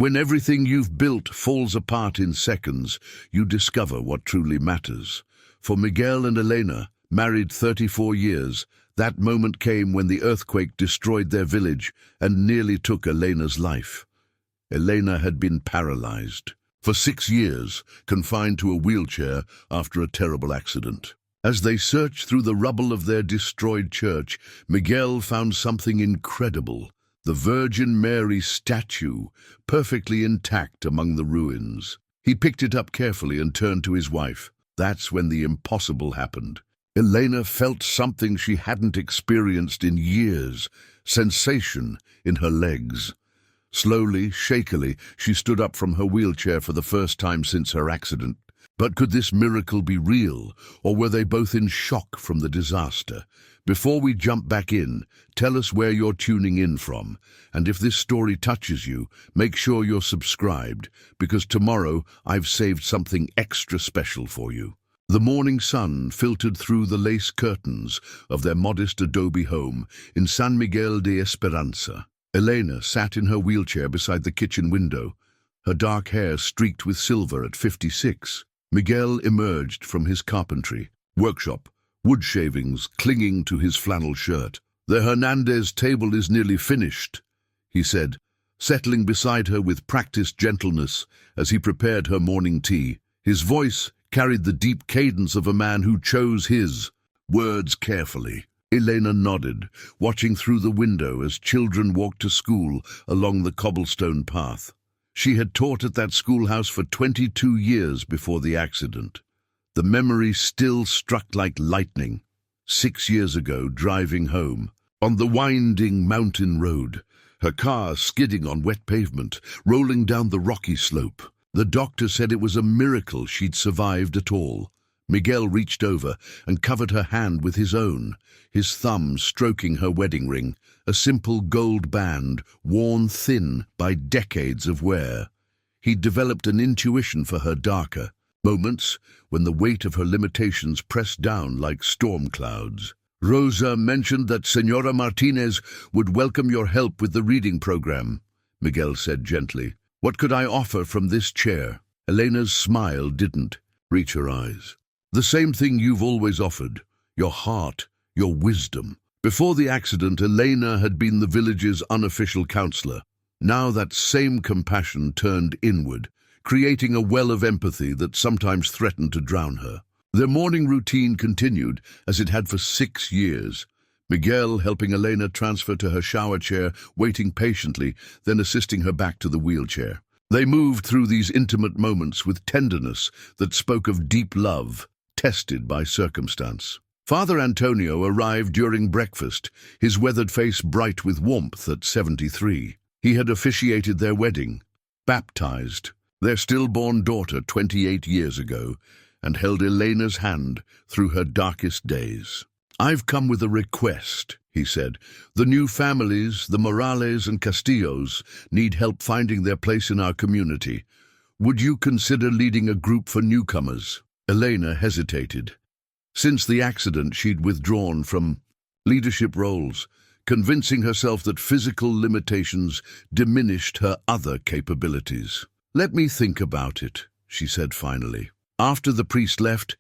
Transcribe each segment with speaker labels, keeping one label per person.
Speaker 1: When everything you've built falls apart in seconds, you discover what truly matters. For Miguel and Elena, married 34 years, that moment came when the earthquake destroyed their village and nearly took Elena's life. Elena had been paralyzed. For 6 years, confined to a wheelchair after a terrible accident. As they searched through the rubble of their destroyed church, Miguel found something incredible. The Virgin Mary statue, perfectly intact among the ruins. He picked it up carefully and turned to his wife. That's when the impossible happened. Elena felt something she hadn't experienced in years, sensation in her legs. Slowly, shakily, she stood up from her wheelchair for the first time since her accident. But could this miracle be real, or were they both in shock from the disaster? Before we jump back in, tell us where you're tuning in from, and if this story touches you, make sure you're subscribed, because tomorrow I've saved something extra special for you. The morning sun filtered through the lace curtains of their modest adobe home in San Miguel de Esperanza. Elena sat in her wheelchair beside the kitchen window, her dark hair streaked with silver at 56. Miguel emerged from his carpentry workshop, wood shavings clinging to his flannel shirt. "The Hernandez table is nearly finished," he said, settling beside her with practiced gentleness as he prepared her morning tea. His voice carried the deep cadence of a man who chose his words carefully. Elena nodded, watching through the window as children walked to school along the cobblestone path. She had taught at that schoolhouse for 22 years before the accident. The memory still struck like lightning. 6 years ago, driving home, on the winding mountain road, her car skidding on wet pavement, rolling down the rocky slope. The doctor said it was a miracle she'd survived at all. Miguel reached over and covered her hand with his own, his thumb stroking her wedding ring, a simple gold band worn thin by decades of wear. He'd developed an intuition for her darker moments when the weight of her limitations pressed down like storm clouds. "Rosa mentioned that Senora Martinez would welcome your help with the reading program," Miguel said gently. "What could I offer from this chair?" Elena's smile didn't reach her eyes. "The same thing you've always offered, your heart, your wisdom." Before the accident, Elena had been the village's unofficial counselor. Now that same compassion turned inward, creating a well of empathy that sometimes threatened to drown her. Their morning routine continued as it had for 6 years. Miguel helping Elena transfer to her shower chair, waiting patiently, then assisting her back to the wheelchair. They moved through these intimate moments with tenderness that spoke of deep love, tested by circumstance. Father Antonio arrived during breakfast, his weathered face bright with warmth at 73. He had officiated their wedding, baptized their stillborn daughter 28 years ago, and held Elena's hand through her darkest days. "I've come with a request," he said. "The new families, the Morales and Castillos, need help finding their place in our community. Would you consider leading a group for newcomers?" Elena hesitated. Since the accident, she'd withdrawn from leadership roles, convincing herself that physical limitations diminished her other capabilities. "Let me think about it," she said finally. After the priest left,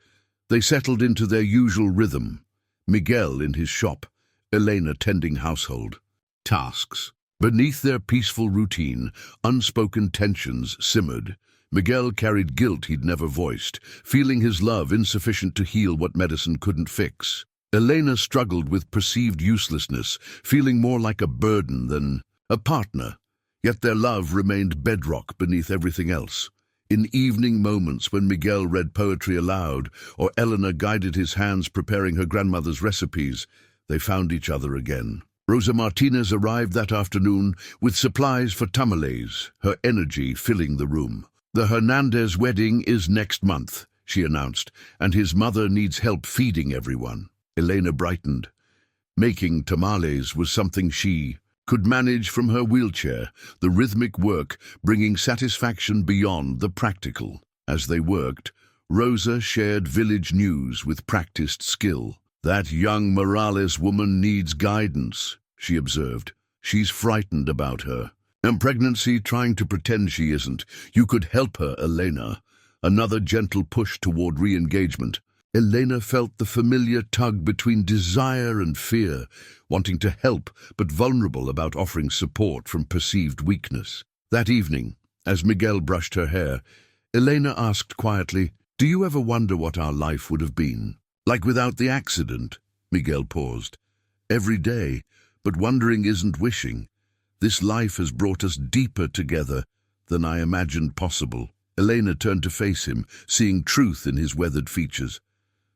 Speaker 1: they settled into their usual rhythm. Miguel in his shop, Elena tending household tasks. Beneath their peaceful routine, unspoken tensions simmered. Miguel carried guilt he'd never voiced, feeling his love insufficient to heal what medicine couldn't fix. Elena struggled with perceived uselessness, feeling more like a burden than a partner. Yet their love remained bedrock beneath everything else. In evening moments when Miguel read poetry aloud, or Elena guided his hands preparing her grandmother's recipes, they found each other again. Rosa Martinez arrived that afternoon with supplies for tamales, her energy filling the room. "The Hernandez wedding is next month," she announced, "and his mother needs help feeding everyone." Elena brightened. Making tamales was something she could manage from her wheelchair, the rhythmic work bringing satisfaction beyond the practical. As they worked, Rosa shared village news with practiced skill. "That young Morales woman needs guidance," she observed. "She's frightened about her. And pregnancy trying to pretend she isn't. You could help her, Elena. Another gentle push toward re-engagement. Elena felt the familiar tug between desire and fear, wanting to help but vulnerable about offering support from perceived weakness. That evening, as Miguel brushed her hair, Elena asked quietly, "Do you ever wonder what our life would have been? Like without the accident?" Miguel paused. "Every day, but wondering isn't wishing. This life has brought us deeper together than I imagined possible." Elena turned to face him, seeing truth in his weathered features.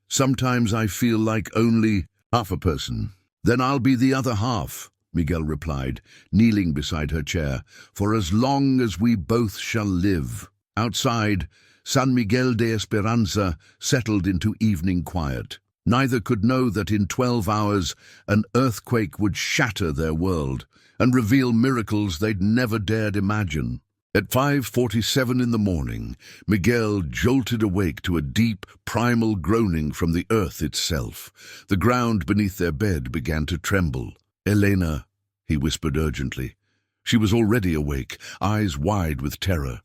Speaker 1: "Sometimes I feel like only half a person." "Then I'll be the other half," Miguel replied, kneeling beside her chair, "for as long as we both shall live." Outside, San Miguel de Esperanza settled into evening quiet. Neither could know that in 12 hours an earthquake would shatter their world and reveal miracles they'd never dared imagine. At 5:47 in the morning, Miguel jolted awake to a deep, primal groaning from the earth itself. The ground beneath their bed began to tremble. "Elena," he whispered urgently. She was already awake, eyes wide with terror.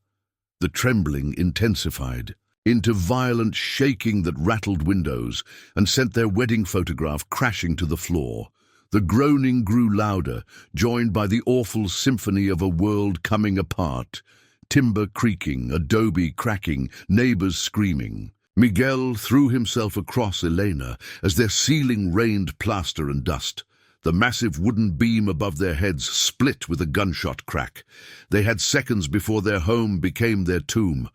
Speaker 1: The trembling intensified into violent shaking that rattled windows and sent their wedding photograph crashing to the floor. The groaning grew louder, joined by the awful symphony of a world coming apart. Timber creaking, adobe cracking, neighbors screaming. Miguel threw himself across Elena as their ceiling rained plaster and dust. The massive wooden beam above their heads split with a gunshot crack. They had seconds before their home became their tomb.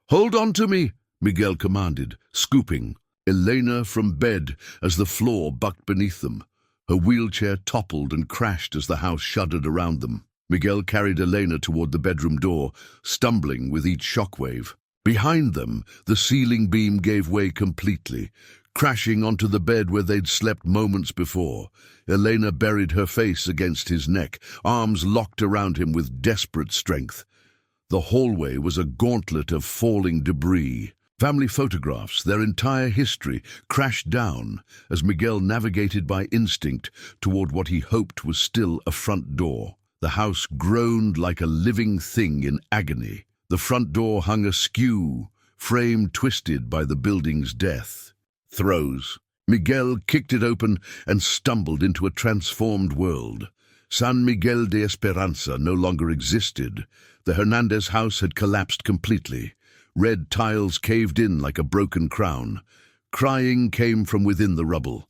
Speaker 1: "Hold on to me," Miguel commanded, scooping Elena from bed as the floor bucked beneath them. Her wheelchair toppled and crashed as the house shuddered around them. Miguel carried Elena toward the bedroom door, stumbling with each shockwave. Behind them, the ceiling beam gave way completely, crashing onto the bed where they'd slept moments before. Elena buried her face against his neck, arms locked around him with desperate strength. The hallway was a gauntlet of falling debris. Family photographs, their entire history, crashed down as Miguel navigated by instinct toward what he hoped was still a front door. The house groaned like a living thing in agony. The front door hung askew, frame twisted by the building's death. Throws. Miguel kicked it open and stumbled into a transformed world. San Miguel de Esperanza no longer existed. The Hernandez house had collapsed completely. Red tiles caved in like a broken crown. Crying came from within the rubble.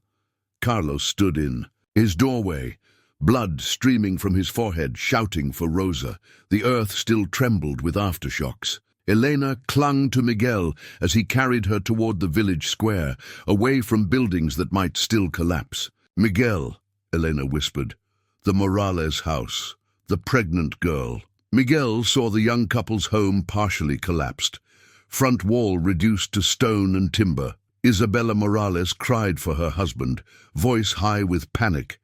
Speaker 1: Carlos stood in his doorway, blood streaming from his forehead, shouting for Rosa. The earth still trembled with aftershocks. Elena clung to Miguel as he carried her toward the village square, away from buildings that might still collapse. "Miguel," Elena whispered, "the Morales house, the pregnant girl." Miguel saw the young couple's home partially collapsed. Front wall reduced to stone and timber. Isabella Morales cried for her husband, voice high with panic.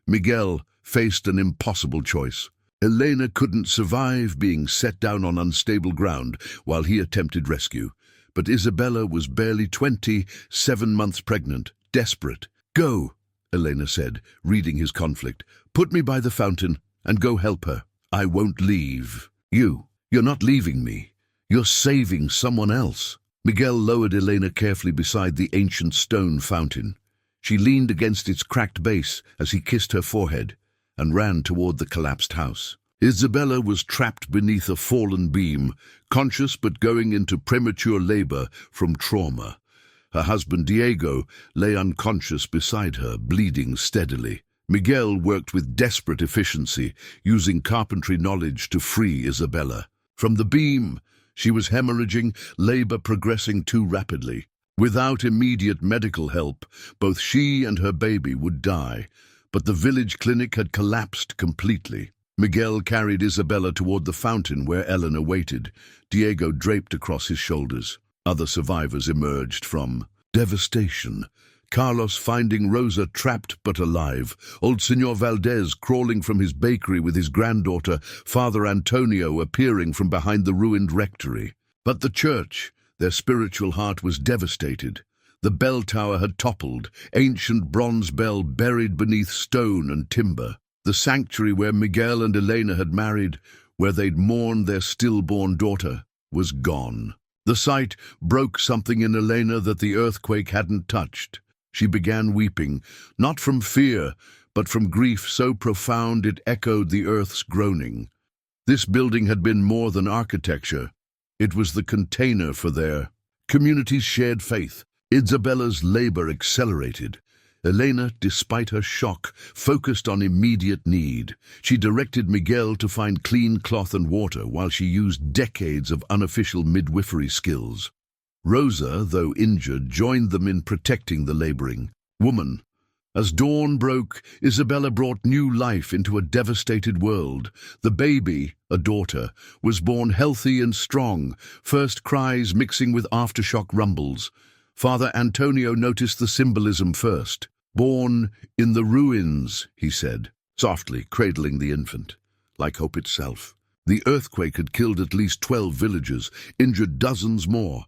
Speaker 1: Miguel faced an impossible choice. Elena couldn't survive being set down on unstable ground while he attempted rescue. But Isabella was barely 20, 7 months pregnant, desperate. "Go," Elena said, reading his conflict. "Put me by the fountain and go help her. I won't leave. You're not leaving me. You're saving someone else." Miguel lowered Elena carefully beside the ancient stone fountain. She leaned against its cracked base as he kissed her forehead and ran toward the collapsed house. Isabella was trapped beneath a fallen beam, conscious but going into premature labor from trauma. Her husband Diego lay unconscious beside her, bleeding steadily. Miguel worked with desperate efficiency, using carpentry knowledge to free Isabella. From the beam, she was hemorrhaging, labor progressing too rapidly. Without immediate medical help, both she and her baby would die, but the village clinic had collapsed completely. Miguel carried Isabella toward the fountain where Elena waited, Diego draped across his shoulders. Other survivors emerged from devastation. Carlos finding Rosa trapped but alive, old Senor Valdez crawling from his bakery with his granddaughter, Father Antonio appearing from behind the ruined rectory. But the church, their spiritual heart was devastated. The bell tower had toppled, ancient bronze bell buried beneath stone and timber. The sanctuary where Miguel and Elena had married where they'd mourned their stillborn daughter, was gone. The sight broke something in Elena that the earthquake hadn't touched. She began weeping, not from fear, but from grief so profound it echoed the earth's groaning. This building had been more than architecture. It was the container for their community's shared faith. Isabella's labor accelerated. Elena, despite her shock, focused on immediate need. She directed Miguel to find clean cloth and water while she used decades of unofficial midwifery skills. Rosa, though injured, joined them in protecting the laboring woman. As dawn broke, Isabella brought new life into a devastated world. The baby, a daughter, was born healthy and strong, first cries mixing with aftershock rumbles. Father Antonio noticed the symbolism first. "Born in the ruins," he said, softly cradling the infant, like hope itself. The earthquake had killed at least 12 villagers, injured dozens more,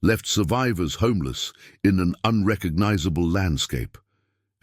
Speaker 1: left survivors homeless in an unrecognizable landscape.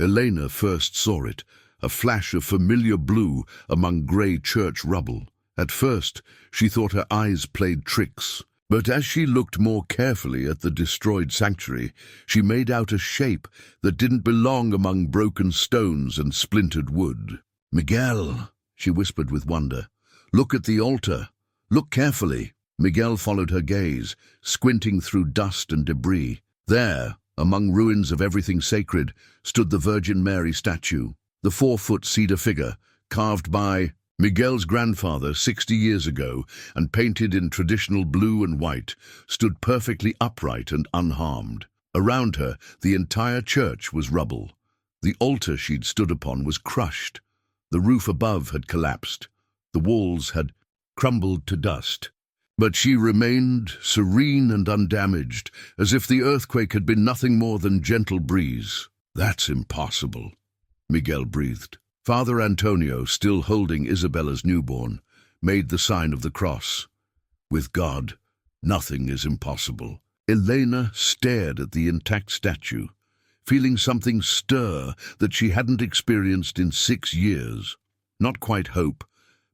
Speaker 1: Elena first saw it, a flash of familiar blue among grey church rubble. At first, she thought her eyes played tricks. But as she looked more carefully at the destroyed sanctuary, she made out a shape that didn't belong among broken stones and splintered wood. "Miguel," she whispered with wonder, "look at the altar. Look carefully." Miguel followed her gaze, squinting through dust and debris. There, among ruins of everything sacred, stood the Virgin Mary statue, the 4-foot cedar figure, carved by Miguel's grandfather 60 years ago and painted in traditional blue and white, stood perfectly upright and unharmed. Around her, the entire church was rubble. The altar she'd stood upon was crushed. The roof above had collapsed. The walls had crumbled to dust. But she remained serene and undamaged, as if the earthquake had been nothing more than gentle breeze. "That's impossible," Miguel breathed. Father Antonio, still holding Isabella's newborn, made the sign of the cross. "With God, nothing is impossible." Elena stared at the intact statue, feeling something stir that she hadn't experienced in 6 years. Not quite hope,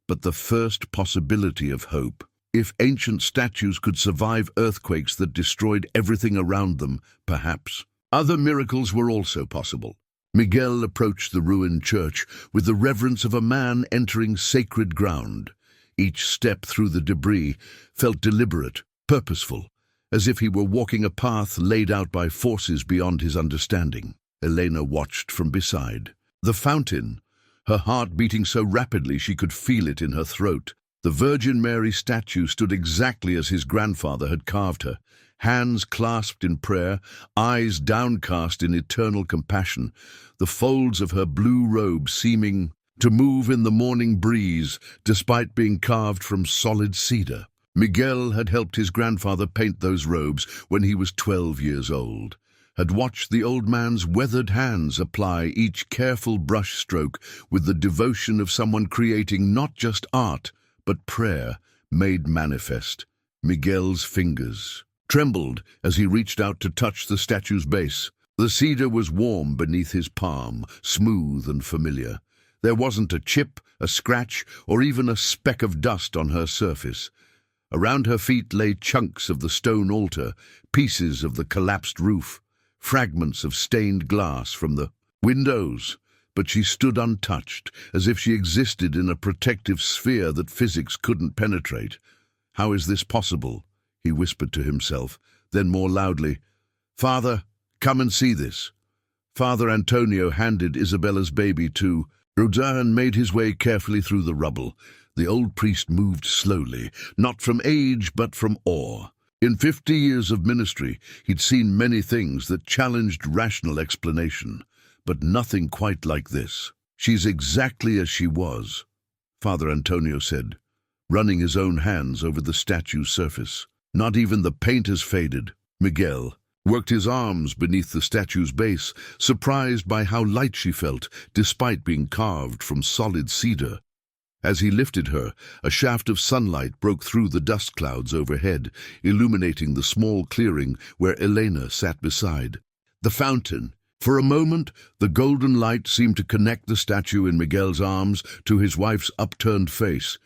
Speaker 1: but the first possibility of hope. If ancient statues could survive earthquakes that destroyed everything around them, perhaps other miracles were also possible. Miguel approached the ruined church with the reverence of a man entering sacred ground. Each step through the debris felt deliberate, purposeful, as if he were walking a path laid out by forces beyond his understanding. Elena watched from beside. The fountain, her heart beating so rapidly she could feel it in her throat. The Virgin Mary statue stood exactly as his grandfather had carved her, hands clasped in prayer, eyes downcast in eternal compassion, the folds of her blue robe seeming to move in the morning breeze despite being carved from solid cedar. Miguel had helped his grandfather paint those robes when he was 12 years old, had watched the old man's weathered hands apply each careful brush stroke with the devotion of someone creating not just art, but prayer made manifest. Miguel's fingers trembled as he reached out to touch the statue's base. The cedar was warm beneath his palm, smooth and familiar. There wasn't a chip, a scratch, or even a speck of dust on her surface. Around her feet lay chunks of the stone altar, pieces of the collapsed roof, fragments of stained glass from the windows. But she stood untouched, as if she existed in a protective sphere that physics couldn't penetrate. "How is this possible?" he whispered to himself, then more loudly, "Father, come and see this." Father Antonio handed Isabella's baby to Rosa and made his way carefully through the rubble. The old priest moved slowly, not from age but from awe. In 50 years of ministry, he'd seen many things that challenged rational explanation, but nothing quite like this. "She's exactly as she was," Father Antonio said, running his own hands over the statue's surface. "Not even the paint has faded." Miguel worked his arms beneath the statue's base, surprised by how light she felt, despite being carved from solid cedar. As he lifted her, a shaft of sunlight broke through the dust clouds overhead, illuminating the small clearing where Elena sat beside the fountain. For a moment, the golden light seemed to connect the statue in Miguel's arms to his wife's upturned face,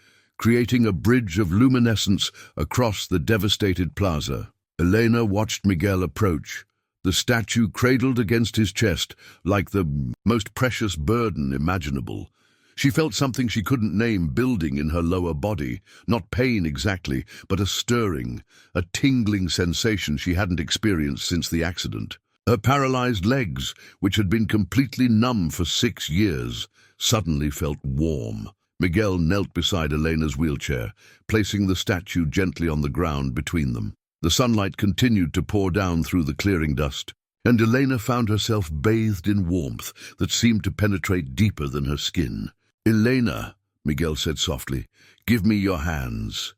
Speaker 1: creating a bridge of luminescence across the devastated plaza. Elena watched Miguel approach, the statue cradled against his chest like the most precious burden imaginable. She felt something she couldn't name building in her lower body, not pain exactly, but a stirring, a tingling sensation she hadn't experienced since the accident. Her paralyzed legs, which had been completely numb for 6 years, suddenly felt warm. Miguel knelt beside Elena's wheelchair, placing the statue gently on the ground between them. The sunlight continued to pour down through the clearing dust, and Elena found herself bathed in warmth that seemed to penetrate deeper than her skin. "Elena," Miguel said softly, "give me your hands."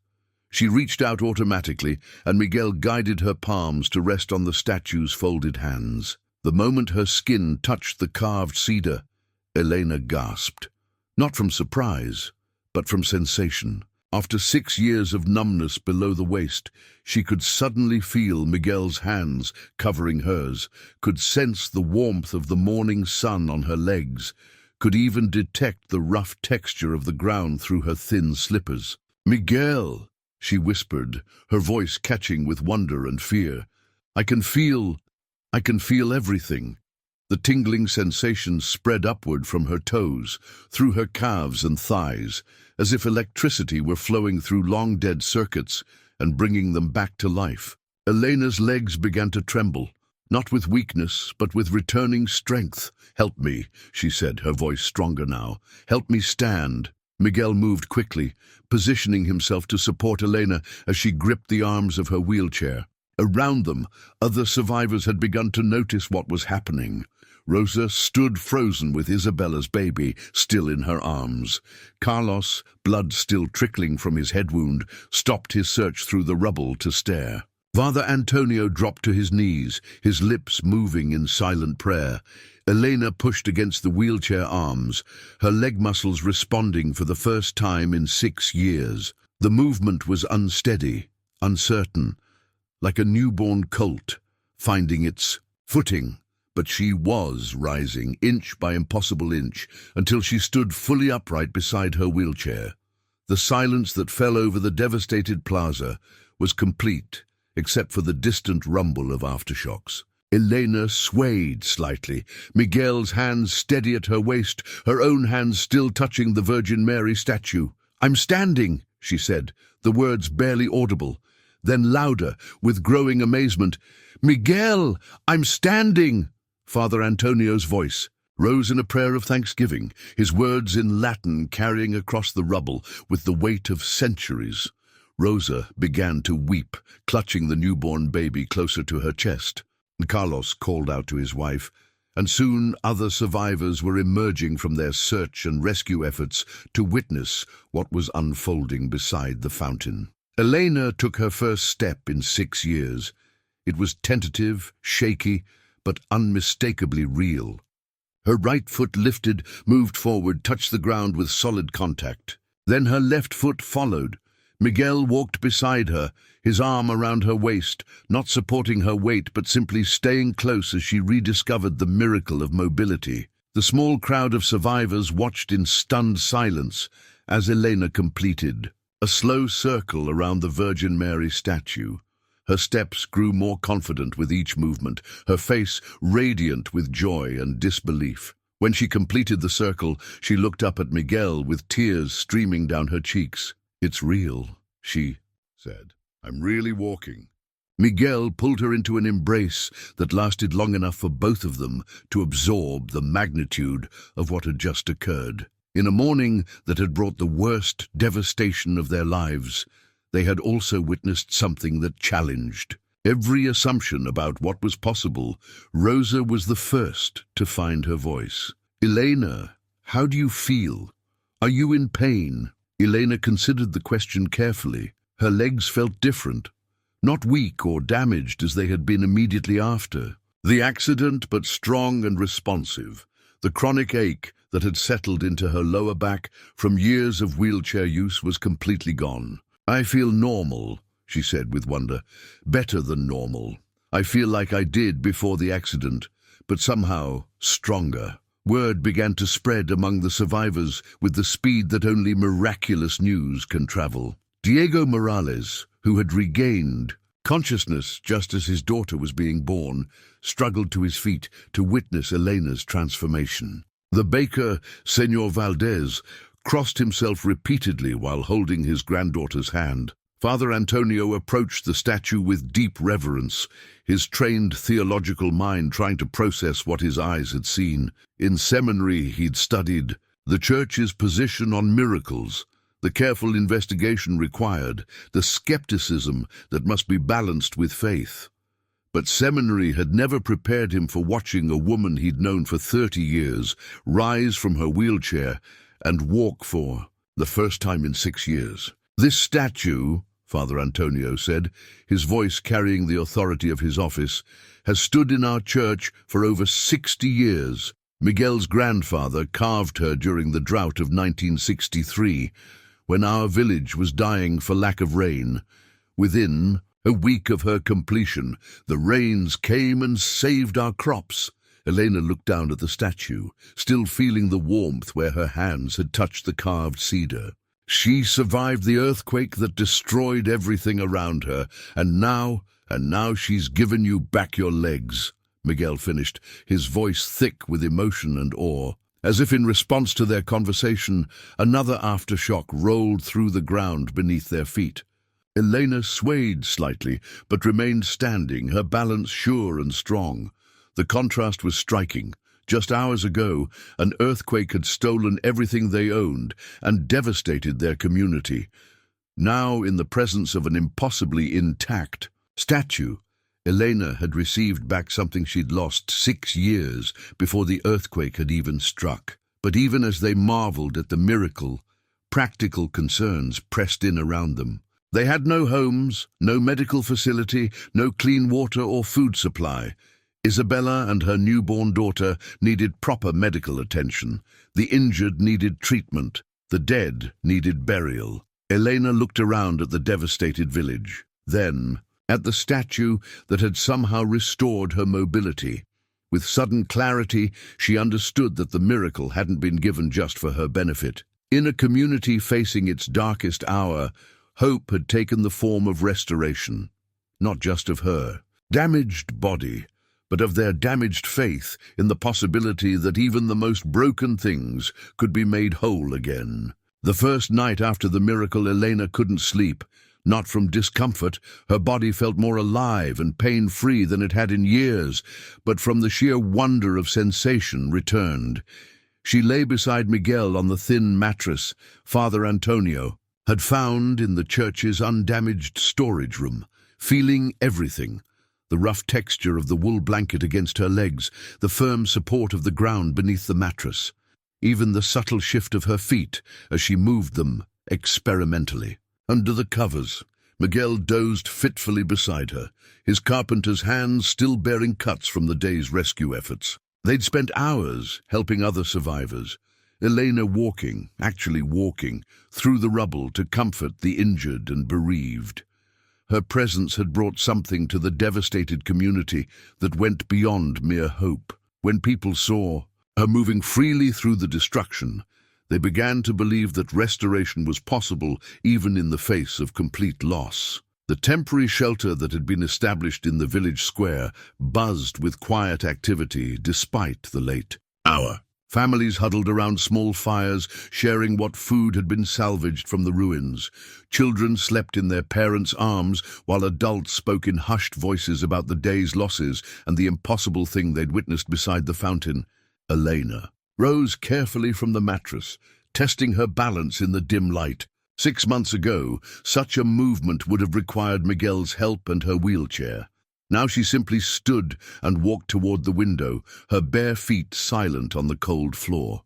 Speaker 1: She reached out automatically, and Miguel guided her palms to rest on the statue's folded hands. The moment her skin touched the carved cedar, Elena gasped. Not from surprise, but from sensation. After 6 years of numbness below the waist, she could suddenly feel Miguel's hands covering hers, could sense the warmth of the morning sun on her legs, could even detect the rough texture of the ground through her thin slippers. "Miguel," she whispered, her voice catching with wonder and fear. I can feel everything." The tingling sensation spread upward from her toes, through her calves and thighs, as if electricity were flowing through long-dead circuits and bringing them back to life. Elena's legs began to tremble, not with weakness, but with returning strength. "Help me," she said, her voice stronger now. "Help me stand." Miguel moved quickly, positioning himself to support Elena as she gripped the arms of her wheelchair. Around them, other survivors had begun to notice what was happening. Rosa stood frozen with Isabella's baby still in her arms. Carlos, blood still trickling from his head wound, stopped his search through the rubble to stare. Father Antonio dropped to his knees, his lips moving in silent prayer. Elena pushed against the wheelchair arms, her leg muscles responding for the first time in 6 years. The movement was unsteady, uncertain, like a newborn colt finding its footing. But she was rising, inch by impossible inch, until she stood fully upright beside her wheelchair. The silence that fell over the devastated plaza was complete, except for the distant rumble of aftershocks. Elena swayed slightly, Miguel's hands steady at her waist, her own hands still touching the Virgin Mary statue. "I'm standing," she said, the words barely audible. Then louder, with growing amazement, "Miguel, I'm standing!" Father Antonio's voice rose in a prayer of thanksgiving, his words in Latin carrying across the rubble with the weight of centuries. Rosa began to weep, clutching the newborn baby closer to her chest. Carlos called out to his wife, and soon other survivors were emerging from their search and rescue efforts to witness what was unfolding beside the fountain. Elena took her first step in 6 years. It was tentative, shaky, but unmistakably real. Her right foot lifted, moved forward, touched the ground with solid contact. Then her left foot followed. Miguel walked beside her, his arm around her waist, not supporting her weight but simply staying close as she rediscovered the miracle of mobility. The small crowd of survivors watched in stunned silence as Elena completed a slow circle around the Virgin Mary statue. Her steps grew more confident with each movement, her face radiant with joy and disbelief. When she completed the circle, she looked up at Miguel with tears streaming down her cheeks. "It's real," she said. "I'm really walking." Miguel pulled her into an embrace that lasted long enough for both of them to absorb the magnitude of what had just occurred. In a morning that had brought the worst devastation of their lives, they had also witnessed something that challenged every assumption about what was possible. Rosa was the first to find her voice. "Elena, how do you feel? Are you in pain?" Elena considered the question carefully. Her legs felt different, not weak or damaged as they had been immediately after. The accident, but strong and responsive. The chronic ache that had settled into her lower back from years of wheelchair use was completely gone. "I feel normal," she said with wonder. "Better than normal. I feel like I did before the accident, but somehow stronger, Word began to spread among the survivors with the speed that only miraculous news can travel. Diego Morales, who had regained consciousness just as his daughter was being born, struggled to his feet to witness Elena's transformation. The baker, Senor Valdez, crossed himself repeatedly while holding his granddaughter's hand. Father Antonio approached the statue with deep reverence, his trained theological mind trying to process what his eyes had seen. In seminary, he'd studied the Church's position on miracles, the careful investigation required, the skepticism that must be balanced with faith. But seminary had never prepared him for watching a woman he'd known for 30 years rise from her wheelchair and walk for the first time in 6 years. This statue, Father Antonio said, his voice carrying the authority of his office, has stood in our church for over 60 years. Miguel's grandfather carved her during the drought of 1963, when our village was dying for lack of rain. Within a week of her completion, the rains came and saved our crops. Elena looked down at the statue, still feeling the warmth where her hands had touched the carved cedar. She survived the earthquake that destroyed everything around her, and now she's given you back your legs, Miguel finished, his voice thick with emotion and awe. As if in response to their conversation, another aftershock rolled through the ground beneath their feet. Elena swayed slightly, but remained standing, her balance sure and strong. The contrast was striking. Just hours ago, an earthquake had stolen everything they owned and devastated their community. Now, in the presence of an impossibly intact statue, Elena had received back something she'd lost 6 years before the earthquake had even struck. But even as they marveled at the miracle, practical concerns pressed in around them. They had no homes, no medical facility, no clean water or food supply. Isabella and her newborn daughter needed proper medical attention. The injured needed treatment. The dead needed burial. Elena looked around at the devastated village. Then, at the statue that had somehow restored her mobility. With sudden clarity, she understood that the miracle hadn't been given just for her benefit. In a community facing its darkest hour, hope had taken the form of restoration. Not just of her damaged body, but of their damaged faith in the possibility that even the most broken things could be made whole again. The first night after the miracle, Elena couldn't sleep. Not from discomfort, her body felt more alive and pain-free than it had in years, but from the sheer wonder of sensation returned. She lay beside Miguel on the thin mattress Father Antonio had found in the church's undamaged storage room, feeling everything. The rough texture of the wool blanket against her legs, the firm support of the ground beneath the mattress, even the subtle shift of her feet as she moved them experimentally. Under the covers, Miguel dozed fitfully beside her, his carpenter's hands still bearing cuts from the day's rescue efforts. They'd spent hours helping other survivors, Elena actually walking, through the rubble to comfort the injured and bereaved. Her presence had brought something to the devastated community that went beyond mere hope. When people saw her moving freely through the destruction, they began to believe that restoration was possible even in the face of complete loss. The temporary shelter that had been established in the village square buzzed with quiet activity despite the late hour. Families huddled around small fires, sharing what food had been salvaged from the ruins. Children slept in their parents' arms, while adults spoke in hushed voices about the day's losses and the impossible thing they'd witnessed beside the fountain. Elena rose carefully from the mattress, testing her balance in the dim light. 6 months ago, such a movement would have required Miguel's help and her wheelchair. Now she simply stood and walked toward the window, her bare feet silent on the cold floor.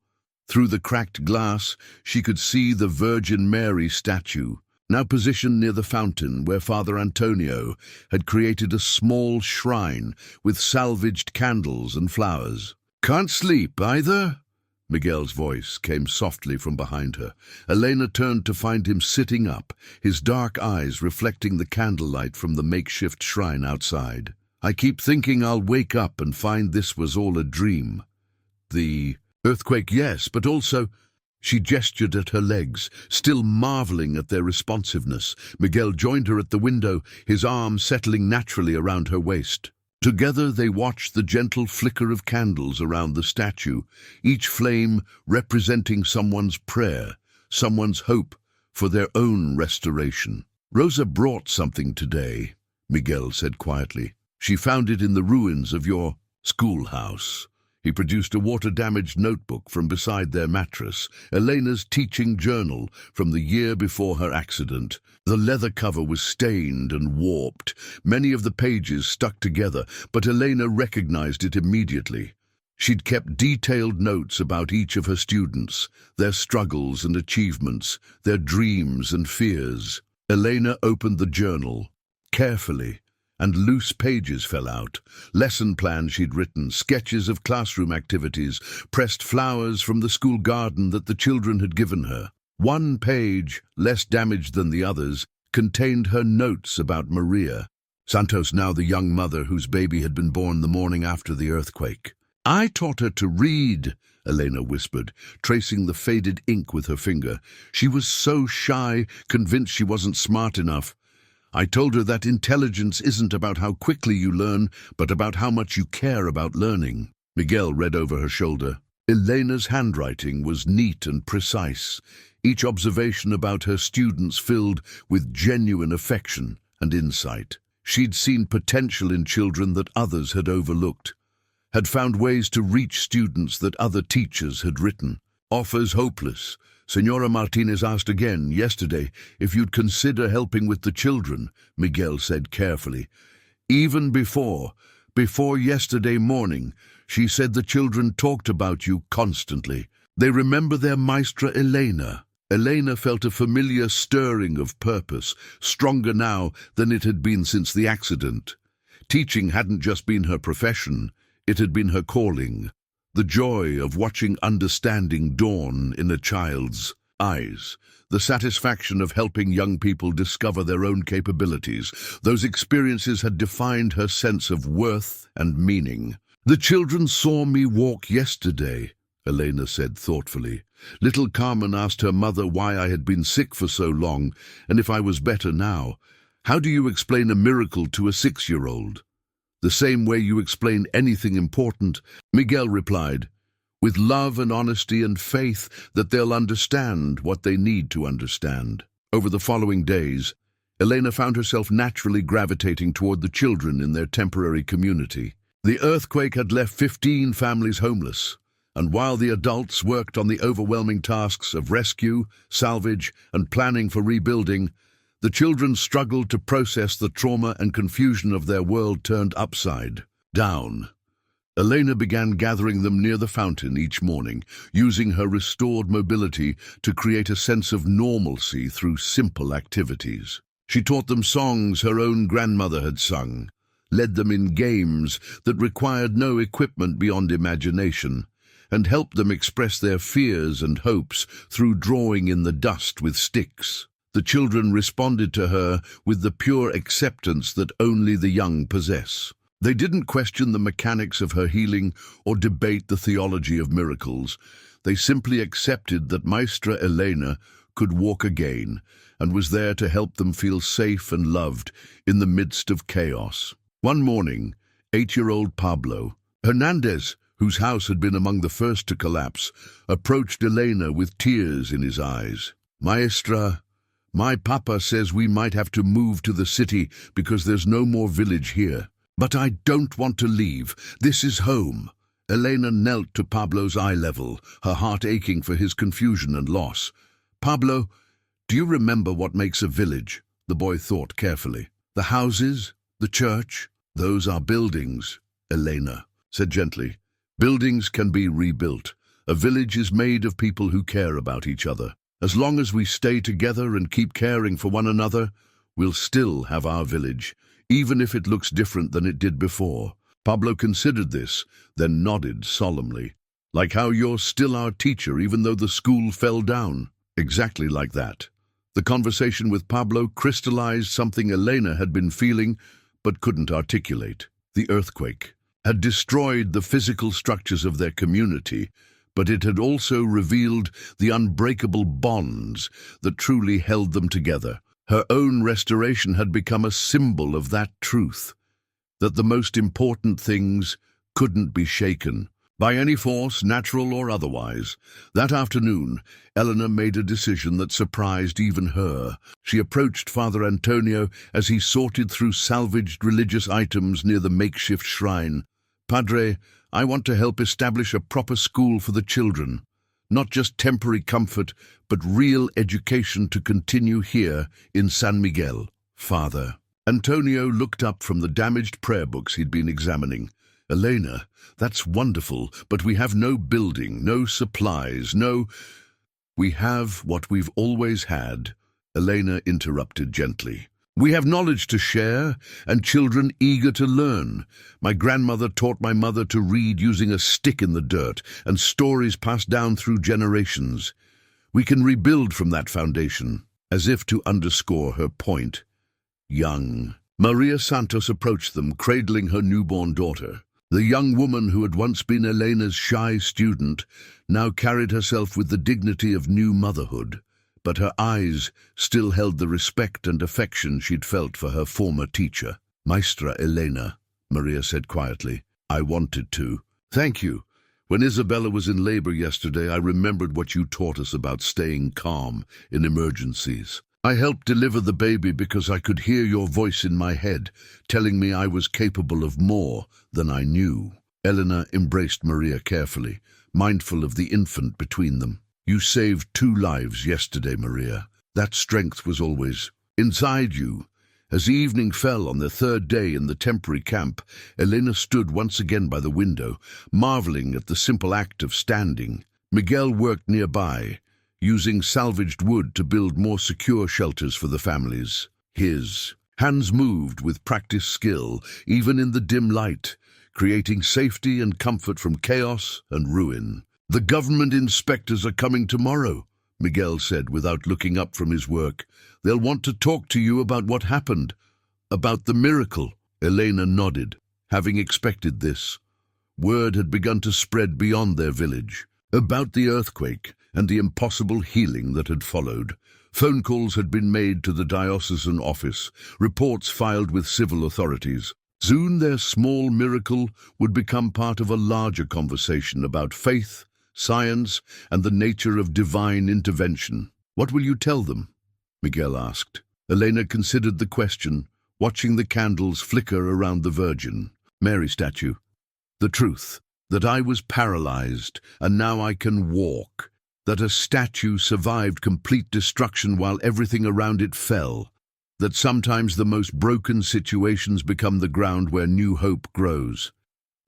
Speaker 1: Through the cracked glass, she could see the Virgin Mary statue, now positioned near the fountain where Father Antonio had created a small shrine with salvaged candles and flowers. "Can't sleep either?" Miguel's voice came softly from behind her. Elena turned to find him sitting up, his dark eyes reflecting the candlelight from the makeshift shrine outside. "I keep thinking I'll wake up and find this was all a dream." The Earthquake, yes, but also... She gestured at her legs, still marveling at their responsiveness. Miguel joined her at the window, his arm settling naturally around her waist. Together they watched the gentle flicker of candles around the statue, each flame representing someone's prayer, someone's hope for their own restoration. "Rosa brought something today," Miguel said quietly. "She found it in the ruins of your schoolhouse." He produced a water-damaged notebook from beside their mattress, Elena's teaching journal from the year before her accident. The leather cover was stained and warped, many of the pages stuck together, but Elena recognized it immediately. She'd kept detailed notes about each of her students, their struggles and achievements, their dreams and fears. Elena opened the journal carefully, and loose pages fell out. Lesson plans she'd written, sketches of classroom activities, pressed flowers from the school garden that the children had given her. One page, less damaged than the others, contained her notes about Maria Santos, now the young mother whose baby had been born the morning after the earthquake. "I taught her to read," Elena whispered, tracing the faded ink with her finger. "She was so shy, convinced she wasn't smart enough. I told her that intelligence isn't about how quickly you learn, but about how much you care about learning." Miguel read over her shoulder. Elena's handwriting was neat and precise, each observation about her students filled with genuine affection and insight. She'd seen potential in children that others had overlooked, had found ways to reach students that other teachers had written. "Offers hopeless. Senora Martinez asked again yesterday if you'd consider helping with the children," Miguel said carefully. "Even before yesterday morning, she said the children talked about you constantly. They remember their maestra Elena." Elena felt a familiar stirring of purpose, stronger now than it had been since the accident. Teaching hadn't just been her profession, it had been her calling. The joy of watching understanding dawn in a child's eyes, the satisfaction of helping young people discover their own capabilities, those experiences had defined her sense of worth and meaning. "The children saw me walk yesterday," Elena said thoughtfully. "Little Carmen asked her mother why I had been sick for so long and if I was better now. How do you explain a miracle to a 6-year-old? "The same way you explain anything important," Miguel replied, "with love and honesty and faith that they'll understand what they need to understand." Over the following days, Elena found herself naturally gravitating toward the children in their temporary community. The earthquake had left 15 families homeless, and while the adults worked on the overwhelming tasks of rescue, salvage, and planning for rebuilding, the children struggled to process the trauma and confusion of their world turned upside down. Elena began gathering them near the fountain each morning, using her restored mobility to create a sense of normalcy through simple activities. She taught them songs her own grandmother had sung, led them in games that required no equipment beyond imagination, and helped them express their fears and hopes through drawing in the dust with sticks. The children responded to her with the pure acceptance that only the young possess. They didn't question the mechanics of her healing or debate the theology of miracles. They simply accepted that Maestra Elena could walk again and was there to help them feel safe and loved in the midst of chaos. One morning, 8-year-old Pablo Hernandez, whose house had been among the first to collapse, approached Elena with tears in his eyes. "Maestra, my papa says we might have to move to the city because there's no more village here. But I don't want to leave. This is home." Elena knelt to Pablo's eye level, her heart aching for his confusion and loss. "Pablo, do you remember what makes a village?" the boy thought carefully. "The houses, the church, those are buildings," Elena said gently. "Buildings can be rebuilt. A village is made of people who care about each other. As long as we stay together and keep caring for one another, we'll still have our village, even if it looks different than it did before." Pablo considered this, then nodded solemnly. "Like how you're still our teacher even though the school fell down." Exactly like that. The conversation with Pablo crystallized something Elena had been feeling but couldn't articulate. The earthquake had destroyed the physical structures of their community, but it had also revealed the unbreakable bonds that truly held them together. Her own restoration had become a symbol of that truth, that the most important things couldn't be shaken by any force, natural or otherwise. That afternoon, Elena made a decision that surprised even her. She approached Father Antonio as he sorted through salvaged religious items near the makeshift shrine. "Padre, I want to help establish a proper school for the children. Not just temporary comfort, but real education to continue here in San Miguel, Father." Antonio looked up from the damaged prayer books he'd been examining. "Elena, that's wonderful, but we have no building, no supplies, no—" "We have what we've always had," Elena interrupted gently. "We have knowledge to share, and children eager to learn. My grandmother taught my mother to read using a stick in the dirt, and stories passed down through generations. We can rebuild from that foundation." As if to underscore her point, young Maria Santos approached them, cradling her newborn daughter. The young woman who had once been Elena's shy student now carried herself with the dignity of new motherhood, but her eyes still held the respect and affection she'd felt for her former teacher. "Maestra Elena," Maria said quietly, "I wanted to. Thank you. When Isabella was in labor yesterday, I remembered what you taught us about staying calm in emergencies. I helped deliver the baby because I could hear your voice in my head, telling me I was capable of more than I knew." Elena embraced Maria carefully, mindful of the infant between them. "You saved 2 lives yesterday, Maria. That strength was always inside you." As evening fell on their 3rd day in the temporary camp, Elena stood once again by the window, marveling at the simple act of standing. Miguel worked nearby, using salvaged wood to build more secure shelters for the families. His hands moved with practiced skill, even in the dim light, creating safety and comfort from chaos and ruin. "The government inspectors are coming tomorrow," Miguel said without looking up from his work. "They'll want to talk to you about what happened, about the miracle." Elena nodded, having expected this. Word had begun to spread beyond their village about the earthquake and the impossible healing that had followed. Phone calls had been made to the diocesan office, reports filed with civil authorities. Soon their small miracle would become part of a larger conversation about faith, science, and the nature of divine intervention. "What will you tell them?" Miguel asked. Elena considered the question, watching the candles flicker around the Virgin Mary statue. "The truth, that I was paralyzed, and now I can walk. That a statue survived complete destruction while everything around it fell. That sometimes the most broken situations become the ground where new hope grows."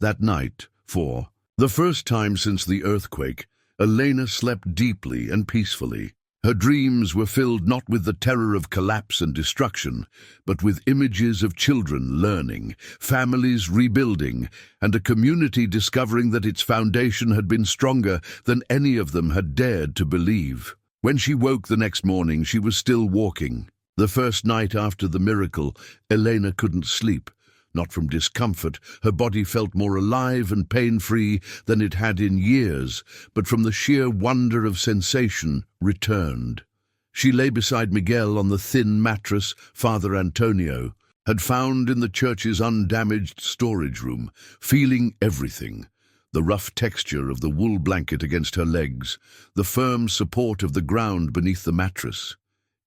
Speaker 1: That night, for the first time since the earthquake, Elena slept deeply and peacefully. Her dreams were filled not with the terror of collapse and destruction, but with images of children learning, families rebuilding, and a community discovering that its foundation had been stronger than any of them had dared to believe. When she woke the next morning, she was still walking. The first night after the miracle, Elena couldn't sleep. Not from discomfort, her body felt more alive and pain-free than it had in years, but from the sheer wonder of sensation returned. She lay beside Miguel on the thin mattress Father Antonio had found in the church's undamaged storage room, feeling everything. The rough texture of the wool blanket against her legs, the firm support of the ground beneath the mattress,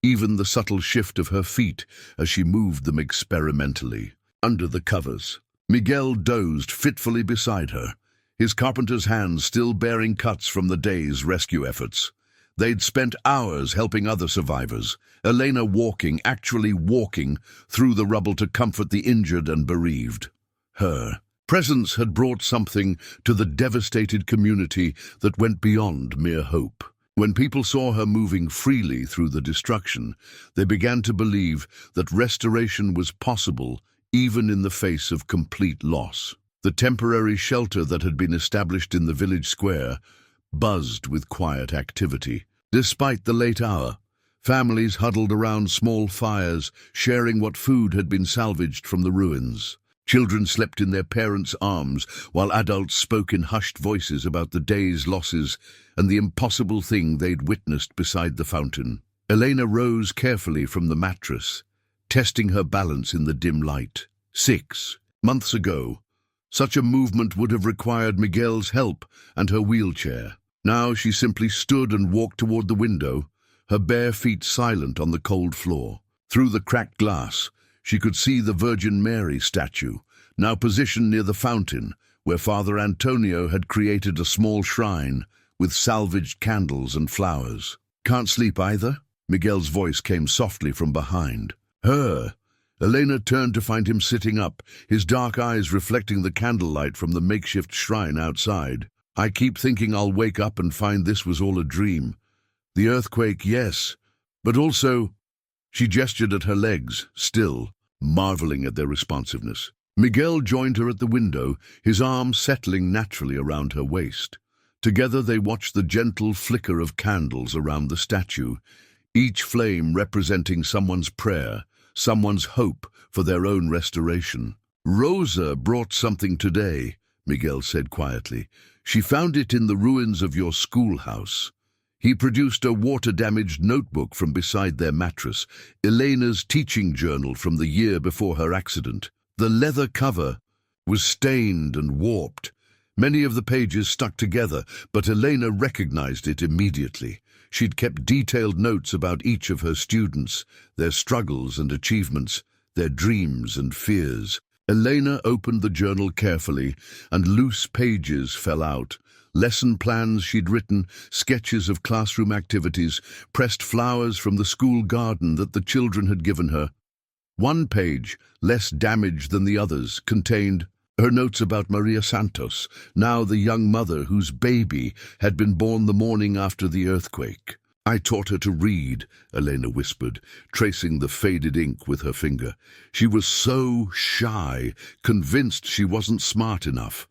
Speaker 1: even the subtle shift of her feet as she moved them experimentally. Under the covers, Miguel dozed fitfully beside her, his carpenter's hands still bearing cuts from the day's rescue efforts. They'd spent hours helping other survivors, Elena actually walking, through the rubble to comfort the injured and bereaved. Her presence had brought something to the devastated community that went beyond mere hope. When people saw her moving freely through the destruction, they began to believe that restoration was possible even in the face of complete loss. The temporary shelter that had been established in the village square buzzed with quiet activity. Despite the late hour, families huddled around small fires, sharing what food had been salvaged from the ruins. Children slept in their parents' arms, while adults spoke in hushed voices about the day's losses and the impossible thing they'd witnessed beside the fountain. Elena rose carefully from the mattress, testing her balance in the dim light. 6 months ago, such a movement would have required Miguel's help and her wheelchair. Now she simply stood and walked toward the window, her bare feet silent on the cold floor. Through the cracked glass, she could see the Virgin Mary statue, now positioned near the fountain, where Father Antonio had created a small shrine with salvaged candles and flowers. "Can't sleep either?" Miguel's voice came softly from behind. Her. Elena turned to find him sitting up, his dark eyes reflecting the candlelight from the makeshift shrine outside. "I keep thinking I'll wake up and find this was all a dream. The earthquake, yes, but also—" She gestured at her legs, still, marveling at their responsiveness. Miguel joined her at the window, his arm settling naturally around her waist. Together they watched the gentle flicker of candles around the statue, each flame representing someone's prayer, someone's hope for their own restoration. "Rosa brought something today," Miguel said quietly. "She found it in the ruins of your schoolhouse." He produced a water-damaged notebook from beside their mattress, Elena's teaching journal from the year before her accident. The leather cover was stained and warped. Many of the pages stuck together, but Elena recognized it immediately. She'd kept detailed notes about each of her students, their struggles and achievements, their dreams and fears. Elena opened the journal carefully, and loose pages fell out. Lesson plans she'd written, sketches of classroom activities, pressed flowers from the school garden that the children had given her. One page, less damaged than the others, contained her notes about Maria Santos, now the young mother whose baby had been born the morning after the earthquake. "I taught her to read," Elena whispered, tracing the faded ink with her finger. "She was so shy, convinced she wasn't smart enough.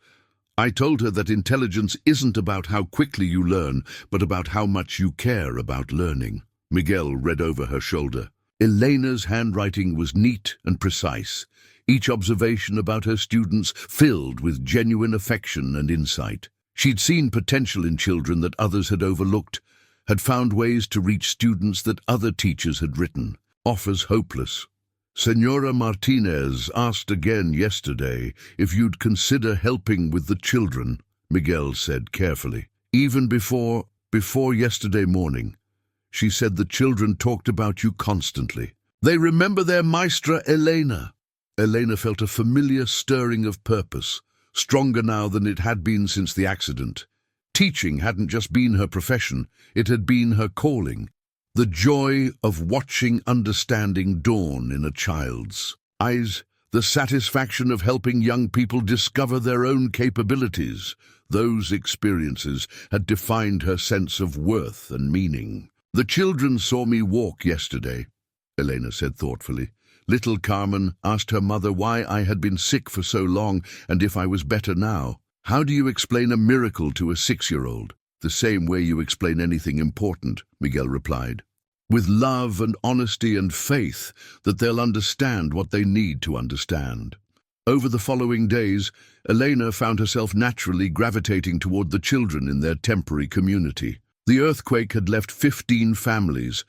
Speaker 1: I told her that intelligence isn't about how quickly you learn, but about how much you care about learning." Miguel read over her shoulder. Elena's handwriting was neat and precise, each observation about her students filled with genuine affection and insight. She'd seen potential in children that others had overlooked, had found ways to reach students that other teachers had written. Offers hopeless. "Senora Martinez asked again yesterday if you'd consider helping with the children," Miguel said carefully. "Even before yesterday morning. She said the children talked about you constantly. They remember their maestra Elena." Elena felt a familiar stirring of purpose, stronger now than it had been since the accident. Teaching hadn't just been her profession, it had been her calling. The joy of watching understanding dawn in a child's eyes, the satisfaction of helping young people discover their own capabilities. Those experiences had defined her sense of worth and meaning. "The children saw me walk yesterday," Elena said thoughtfully. "Little Carmen asked her mother why I had been sick for so long and if I was better now. How do you explain a miracle to a 6-year-old? "The same way you explain anything important," Miguel replied. "With love and honesty and faith that they'll understand what they need to understand." Over the following days, Elena found herself naturally gravitating toward the children in their temporary community. The earthquake had left 15 families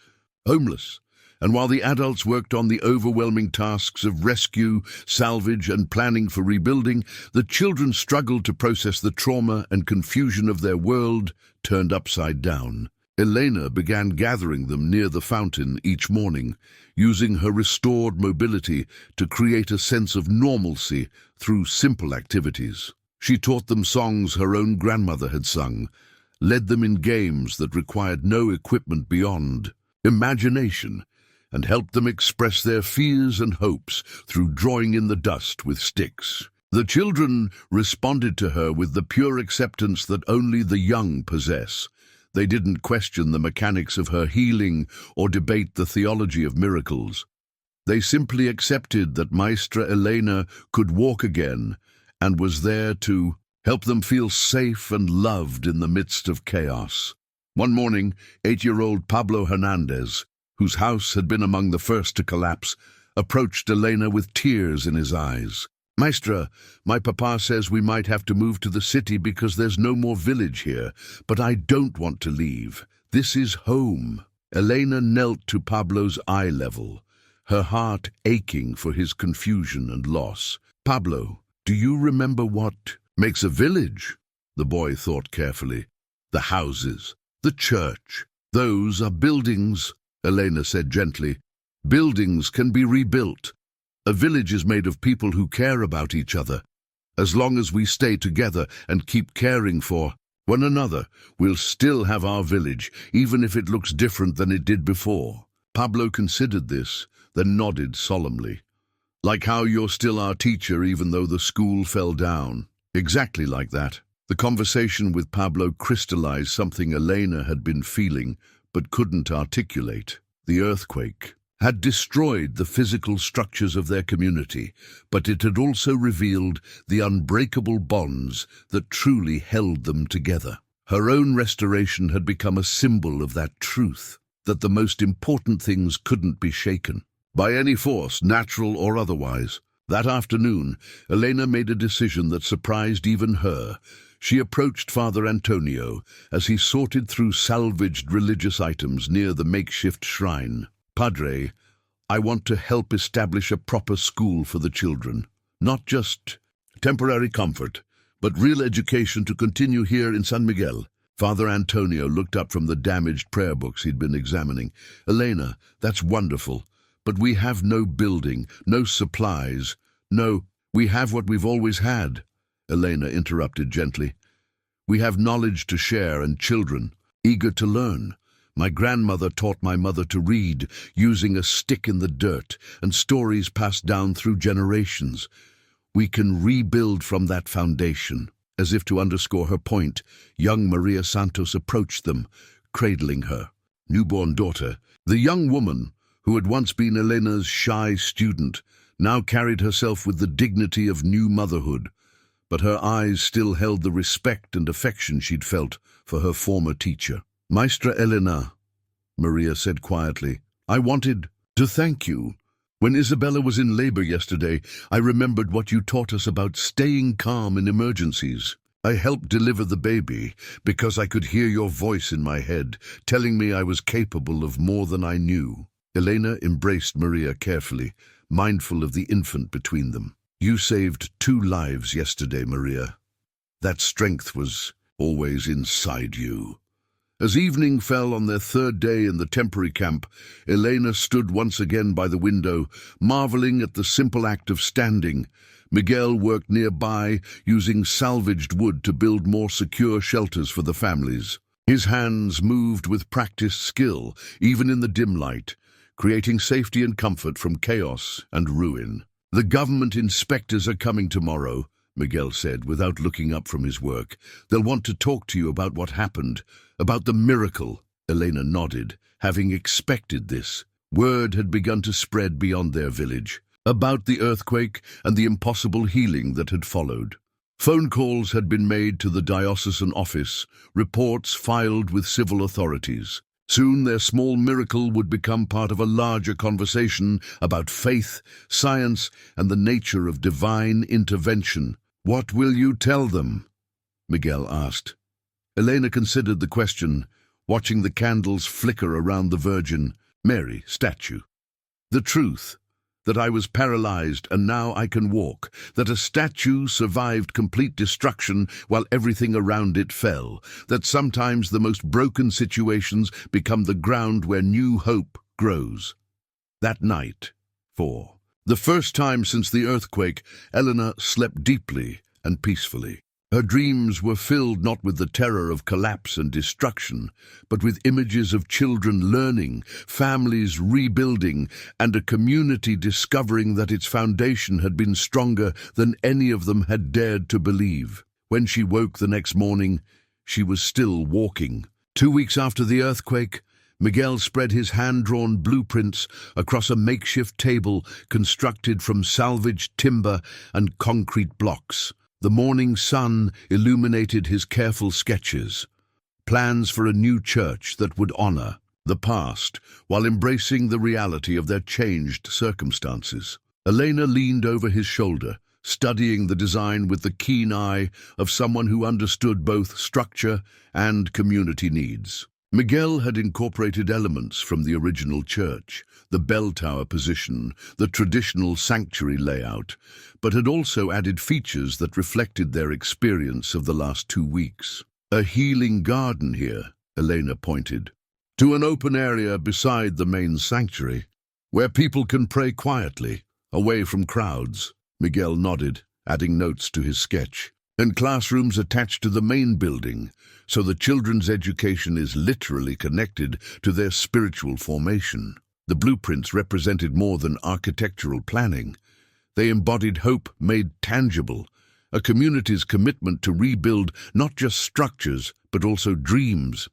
Speaker 1: homeless, and while the adults worked on the overwhelming tasks of rescue, salvage, and planning for rebuilding, the children struggled to process the trauma and confusion of their world turned upside down. Elena began gathering them near the fountain each morning, using her restored mobility to create a sense of normalcy through simple activities. She taught them songs her own grandmother had sung, led them in games that required no equipment beyond imagination, and helped them express their fears and hopes through drawing in the dust with sticks. The children responded to her with the pure acceptance that only the young possess. They didn't question the mechanics of her healing or debate the theology of miracles. They simply accepted that Maestra Elena could walk again and was there to help them feel safe and loved in the midst of chaos. One morning, 8-year-old Pablo Hernandez, whose house had been among the first to collapse, approached Elena with tears in his eyes. Maestra, my papa says we might have to move to the city because there's no more village here, but I don't want to leave. This is home. Elena knelt to Pablo's eye level, her heart aching for his confusion and loss. Pablo, do you remember what makes a village? The boy thought carefully. The houses, the church. Those are buildings, Elena said gently. Buildings can be rebuilt. A village is made of people who care about each other. As long as we stay together and keep caring for one another, we'll still have our village, even if it looks different than it did before. Pablo considered this, then nodded solemnly. Like how you're still our teacher even though the school fell down. Exactly like that. The conversation with Pablo crystallized something Elena had been feeling but couldn't articulate. The earthquake had destroyed the physical structures of their community, but it had also revealed the unbreakable bonds that truly held them together. Her own restoration had become a symbol of that truth, that the most important things couldn't be shaken by any force, natural or otherwise. That afternoon, Elena made a decision that surprised even her. She approached Father Antonio as he sorted through salvaged religious items near the makeshift shrine. Padre, I want to help establish a proper school for the children. Not just temporary comfort, but real education to continue here in San Miguel. Father Antonio looked up from the damaged prayer books he'd been examining. Elena, that's wonderful, but we have no building, no supplies. No, we have what we've always had. Elena interrupted gently. We have knowledge to share and children, eager to learn. My grandmother taught my mother to read, using a stick in the dirt, and stories passed down through generations. We can rebuild from that foundation. As if to underscore her point, young Maria Santos approached them, cradling her newborn daughter. The young woman, who had once been Elena's shy student, now carried herself with the dignity of new motherhood, but her eyes still held the respect and affection she'd felt for her former teacher. Maestra Elena, Maria said quietly, I wanted to thank you. When Isabella was in labor yesterday, I remembered what you taught us about staying calm in emergencies. I helped deliver the baby because I could hear your voice in my head, telling me I was capable of more than I knew. Elena embraced Maria carefully, mindful of the infant between them. You saved 2 lives yesterday, Maria. That strength was always inside you. As evening fell on their 3rd day in the temporary camp, Elena stood once again by the window, marveling at the simple act of standing. Miguel worked nearby, using salvaged wood to build more secure shelters for the families. His hands moved with practiced skill, even in the dim light, creating safety and comfort from chaos and ruin. The government inspectors are coming tomorrow, Miguel said, without looking up from his work. They'll want to talk to you about what happened, about the miracle. Elena nodded, having expected this. Word had begun to spread beyond their village, about the earthquake and the impossible healing that had followed. Phone calls had been made to the diocesan office, reports filed with civil authorities. Soon their small miracle would become part of a larger conversation about faith, science, and the nature of divine intervention. What will you tell them? Miguel asked. Elena considered the question, watching the candles flicker around the Virgin Mary statue. The truth, that I was paralyzed and now I can walk, that a statue survived complete destruction while everything around it fell, that sometimes the most broken situations become the ground where new hope grows. That night, for the first time since the earthquake, Elena slept deeply and peacefully. Her dreams were filled not with the terror of collapse and destruction, but with images of children learning, families rebuilding, and a community discovering that its foundation had been stronger than any of them had dared to believe. When she woke the next morning, she was still walking. 2 weeks after the earthquake, Miguel spread his hand-drawn blueprints across a makeshift table constructed from salvaged timber and concrete blocks. The morning sun illuminated his careful sketches, plans for a new church that would honor the past while embracing the reality of their changed circumstances. Elena leaned over his shoulder, studying the design with the keen eye of someone who understood both structure and community needs. Miguel had incorporated elements from the original church, the bell tower position, the traditional sanctuary layout, but had also added features that reflected their experience of the last 2 weeks. A healing garden here, Elena pointed, to an open area beside the main sanctuary, where people can pray quietly, away from crowds. Miguel nodded, adding notes to his sketch. And classrooms attached to the main building, so the children's education is literally connected to their spiritual formation. The blueprints represented more than architectural planning. They embodied hope made tangible, a community's commitment to rebuild not just structures, but also dreams.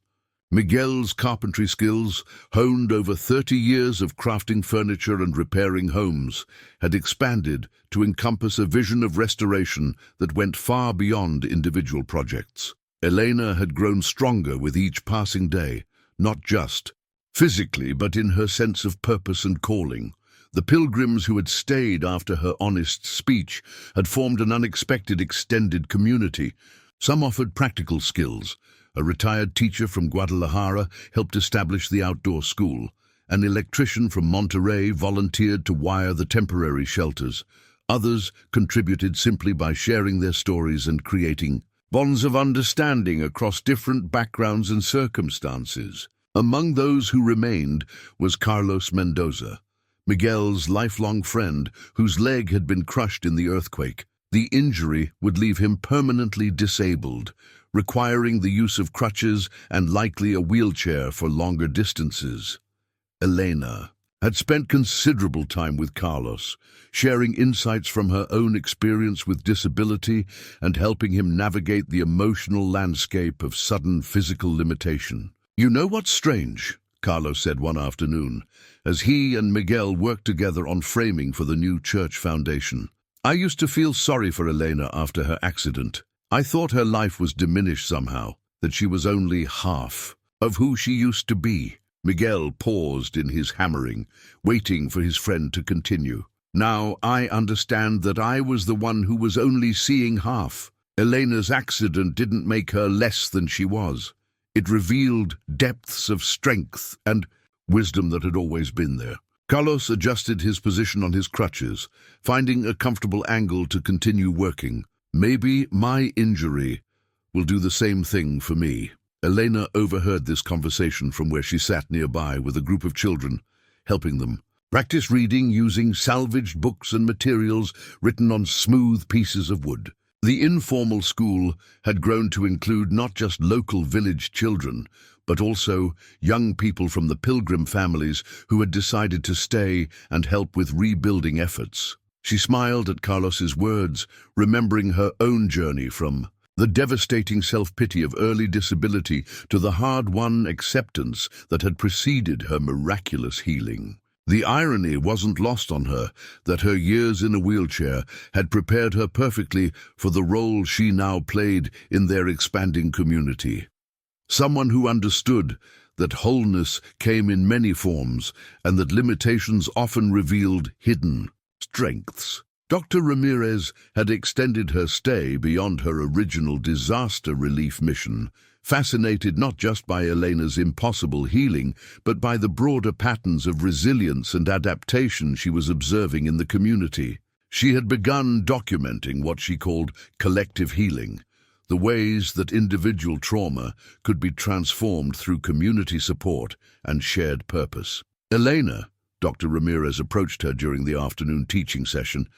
Speaker 1: Miguel's carpentry skills, honed over 30 years of crafting furniture and repairing homes, had expanded to encompass a vision of restoration that went far beyond individual projects. Elena had grown stronger with each passing day, not just physically, but in her sense of purpose and calling. The pilgrims who had stayed after her honest speech had formed an unexpected extended community. Some offered practical skills. A retired teacher from Guadalajara helped establish the outdoor school. An electrician from Monterrey volunteered to wire the temporary shelters. Others contributed simply by sharing their stories and creating bonds of understanding across different backgrounds and circumstances. Among those who remained was Carlos Mendoza, Miguel's lifelong friend whose leg had been crushed in the earthquake. The injury would leave him permanently disabled, requiring the use of crutches and likely a wheelchair for longer distances. Elena had spent considerable time with Carlos, sharing insights from her own experience with disability and helping him navigate the emotional landscape of sudden physical limitation. "You know what's strange?" Carlos said one afternoon, as he and Miguel worked together on framing for the new church foundation. "I used to feel sorry for Elena after her accident. I thought her life was diminished somehow, that she was only half of who she used to be." Miguel paused in his hammering, waiting for his friend to continue. "Now I understand that I was the one who was only seeing half. Elena's accident didn't make her less than she was. It revealed depths of strength and wisdom that had always been there." Carlos adjusted his position on his crutches, finding a comfortable angle to continue working. "Maybe my injury will do the same thing for me." Elena overheard this conversation from where she sat nearby with a group of children, helping them practice reading using salvaged books and materials written on smooth pieces of wood. The informal school had grown to include not just local village children, but also young people from the pilgrim families who had decided to stay and help with rebuilding efforts. She smiled at Carlos's words, remembering her own journey from the devastating self-pity of early disability to the hard-won acceptance that had preceded her miraculous healing. The irony wasn't lost on her that her years in a wheelchair had prepared her perfectly for the role she now played in their expanding community. Someone who understood that wholeness came in many forms and that limitations often revealed hidden strengths. Dr. Ramirez had extended her stay beyond her original disaster relief mission, fascinated not just by Elena's impossible healing, but by the broader patterns of resilience and adaptation she was observing in the community. She had begun documenting what she called collective healing, the ways that individual trauma could be transformed through community support and shared purpose. "Elena," Dr. Ramirez approached her during the afternoon teaching session,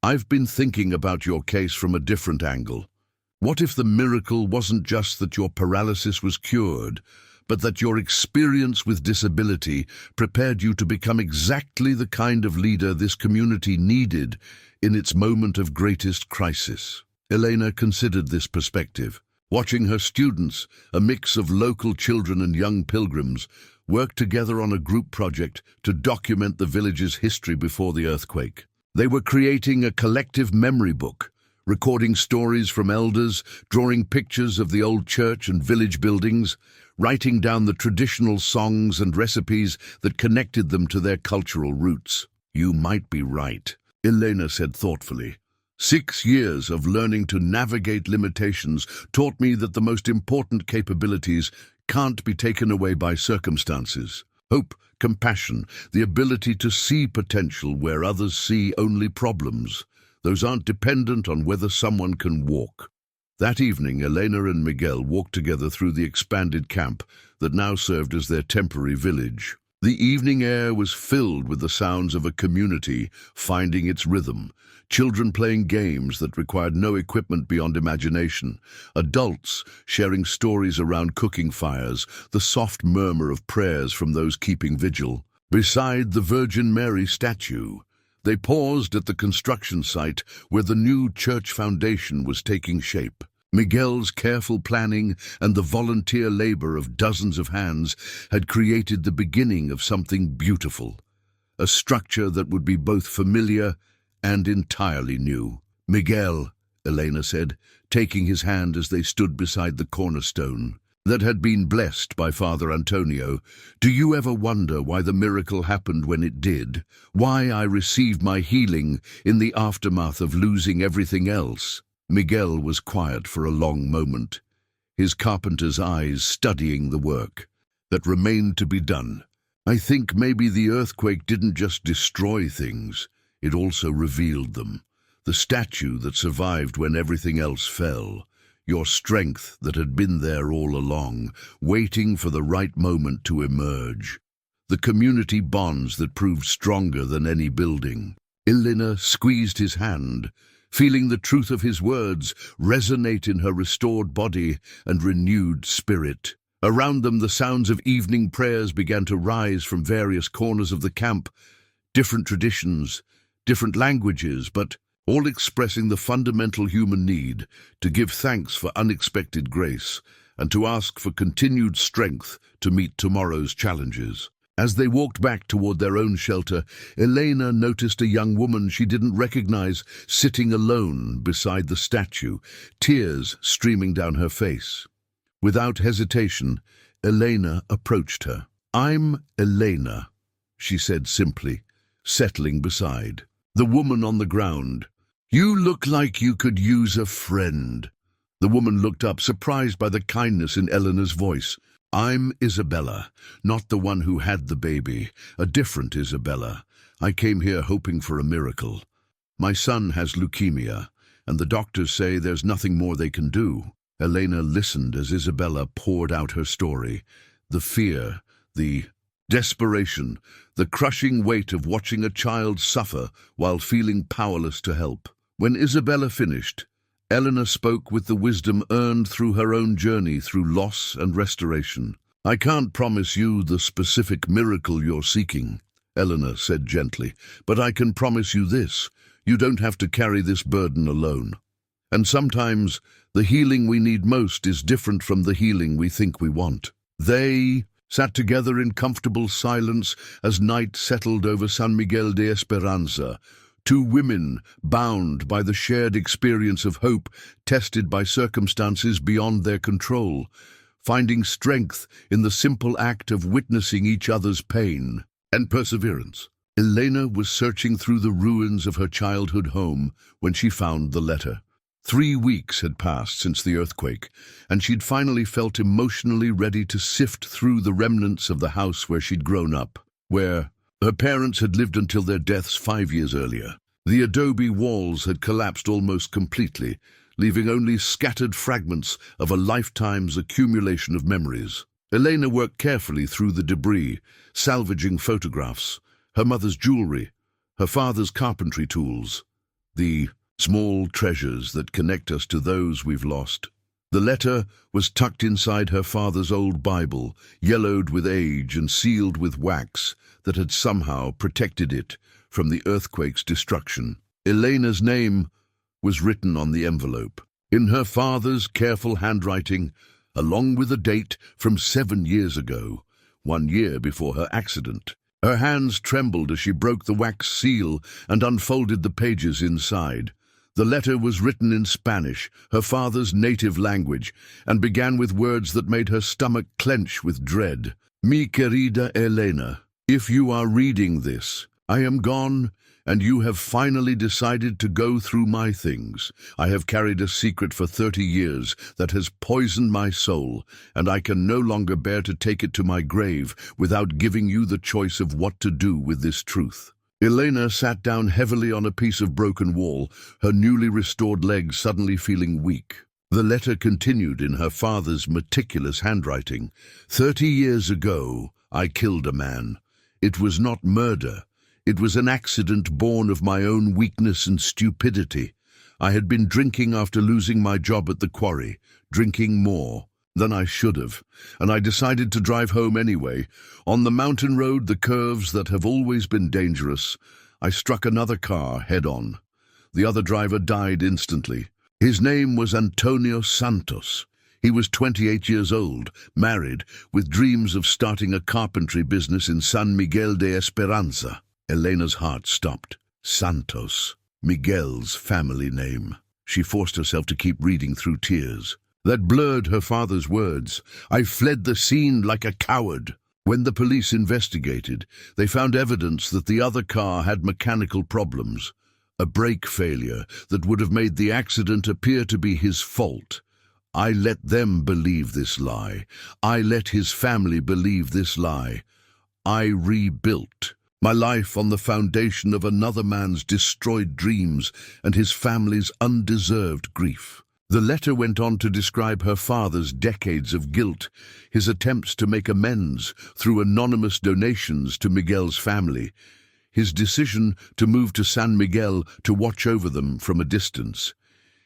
Speaker 1: "I've been thinking about your case from a different angle. What if the miracle wasn't just that your paralysis was cured, but that your experience with disability prepared you to become exactly the kind of leader this community needed in its moment of greatest crisis?" Elena considered this perspective, watching her students, a mix of local children and young pilgrims, work together on a group project to document the village's history before the earthquake. They were creating a collective memory book, recording stories from elders, drawing pictures of the old church and village buildings, writing down the traditional songs and recipes that connected them to their cultural roots. "You might be right," Elena said thoughtfully. 6 years of learning to navigate limitations taught me that the most important capabilities can't be taken away by circumstances. Hope, compassion, the ability to see potential where others see only problems. Those aren't dependent on whether someone can walk. That evening, Elena and Miguel walked together through the expanded camp that now served as their temporary village. The evening air was filled with the sounds of a community finding its rhythm. Children playing games that required no equipment beyond imagination. Adults sharing stories around cooking fires, the soft murmur of prayers from those keeping vigil. Beside the Virgin Mary statue, they paused at the construction site where the new church foundation was taking shape. Miguel's careful planning and the volunteer labor of dozens of hands had created the beginning of something beautiful. A structure that would be both familiar and entirely new. "Miguel," Elena said, taking his hand as they stood beside the cornerstone that had been blessed by Father Antonio, "do you ever wonder why the miracle happened when it did? Why I received my healing in the aftermath of losing everything else?" Miguel was quiet for a long moment, his carpenter's eyes studying the work that remained to be done. "I think maybe the earthquake didn't just destroy things, it also revealed them. The statue that survived when everything else fell. Your strength that had been there all along, waiting for the right moment to emerge. The community bonds that proved stronger than any building." Elena squeezed his hand, feeling the truth of his words resonate in her restored body and renewed spirit. Around them, the sounds of evening prayers began to rise from various corners of the camp. Different traditions, different languages, but all expressing the fundamental human need to give thanks for unexpected grace and to ask for continued strength to meet tomorrow's challenges. As they walked back toward their own shelter, Elena noticed a young woman she didn't recognize sitting alone beside the statue, tears streaming down her face. Without hesitation, Elena approached her. "I'm Elena," she said simply, settling beside the woman on the ground. "You look like you could use a friend." The woman looked up, surprised by the kindness in Elena's voice. "I'm Isabella, not the one who had the baby, a different Isabella. I came here hoping for a miracle. My son has leukemia, and the doctors say there's nothing more they can do." Elena listened as Isabella poured out her story. The fear, the desperation, the crushing weight of watching a child suffer while feeling powerless to help. When Isabella finished, Elena spoke with the wisdom earned through her own journey through loss and restoration. "I can't promise you the specific miracle you're seeking," Elena said gently, "but I can promise you this: you don't have to carry this burden alone. And sometimes the healing we need most is different from the healing we think we want." They sat together in comfortable silence as night settled over San Miguel de Esperanza, two women bound by the shared experience of hope, tested by circumstances beyond their control, finding strength in the simple act of witnessing each other's pain and perseverance. Elena was searching through the ruins of her childhood home when she found the letter. 3 weeks had passed since the earthquake, and she'd finally felt emotionally ready to sift through the remnants of the house where she'd grown up, where her parents had lived until their deaths 5 years earlier. The adobe walls had collapsed almost completely, leaving only scattered fragments of a lifetime's accumulation of memories. Elena worked carefully through the debris, salvaging photographs, her mother's jewelry, her father's carpentry tools, the small treasures that connect us to those we've lost. The letter was tucked inside her father's old Bible, yellowed with age and sealed with wax that had somehow protected it from the earthquake's destruction. Elena's name was written on the envelope, in her father's careful handwriting, along with a date from 7 years ago, 1 year before her accident. Her hands trembled as she broke the wax seal and unfolded the pages inside. The letter was written in Spanish, her father's native language, and began with words that made her stomach clench with dread. "Mi querida Elena, if you are reading this, I am gone, And you have finally decided to go through my things. I have carried a secret for 30 years that has poisoned my soul, and I can no longer bear to take it to my grave without giving you the choice of what to do with this truth." Elena sat down heavily on a piece of broken wall, her newly restored legs suddenly feeling weak. The letter continued in her father's meticulous handwriting. 30 years ago, I killed a man. It was not murder. It was an accident born of my own weakness and stupidity. I had been drinking after losing my job at the quarry, drinking more than I should have, and I decided to drive home anyway. On the mountain road, the curves that have always been dangerous, I struck another car head-on. The other driver died instantly. His name was Antonio Santos. He was 28 years old, married, with dreams of starting a carpentry business in San Miguel de Esperanza. Elena's heart stopped. Santos, Miguel's family name. She forced herself to keep reading through tears. That blurred her father's words. I fled the scene like a coward. When the police investigated, they found evidence that the other car had mechanical problems. A brake failure that would have made the accident appear to be his fault. I let them believe this lie. I let his family believe this lie. I rebuilt my life on the foundation of another man's destroyed dreams and his family's undeserved grief. The letter went on to describe her father's decades of guilt, his attempts to make amends through anonymous donations to Miguel's family, his decision to move to San Miguel to watch over them from a distance.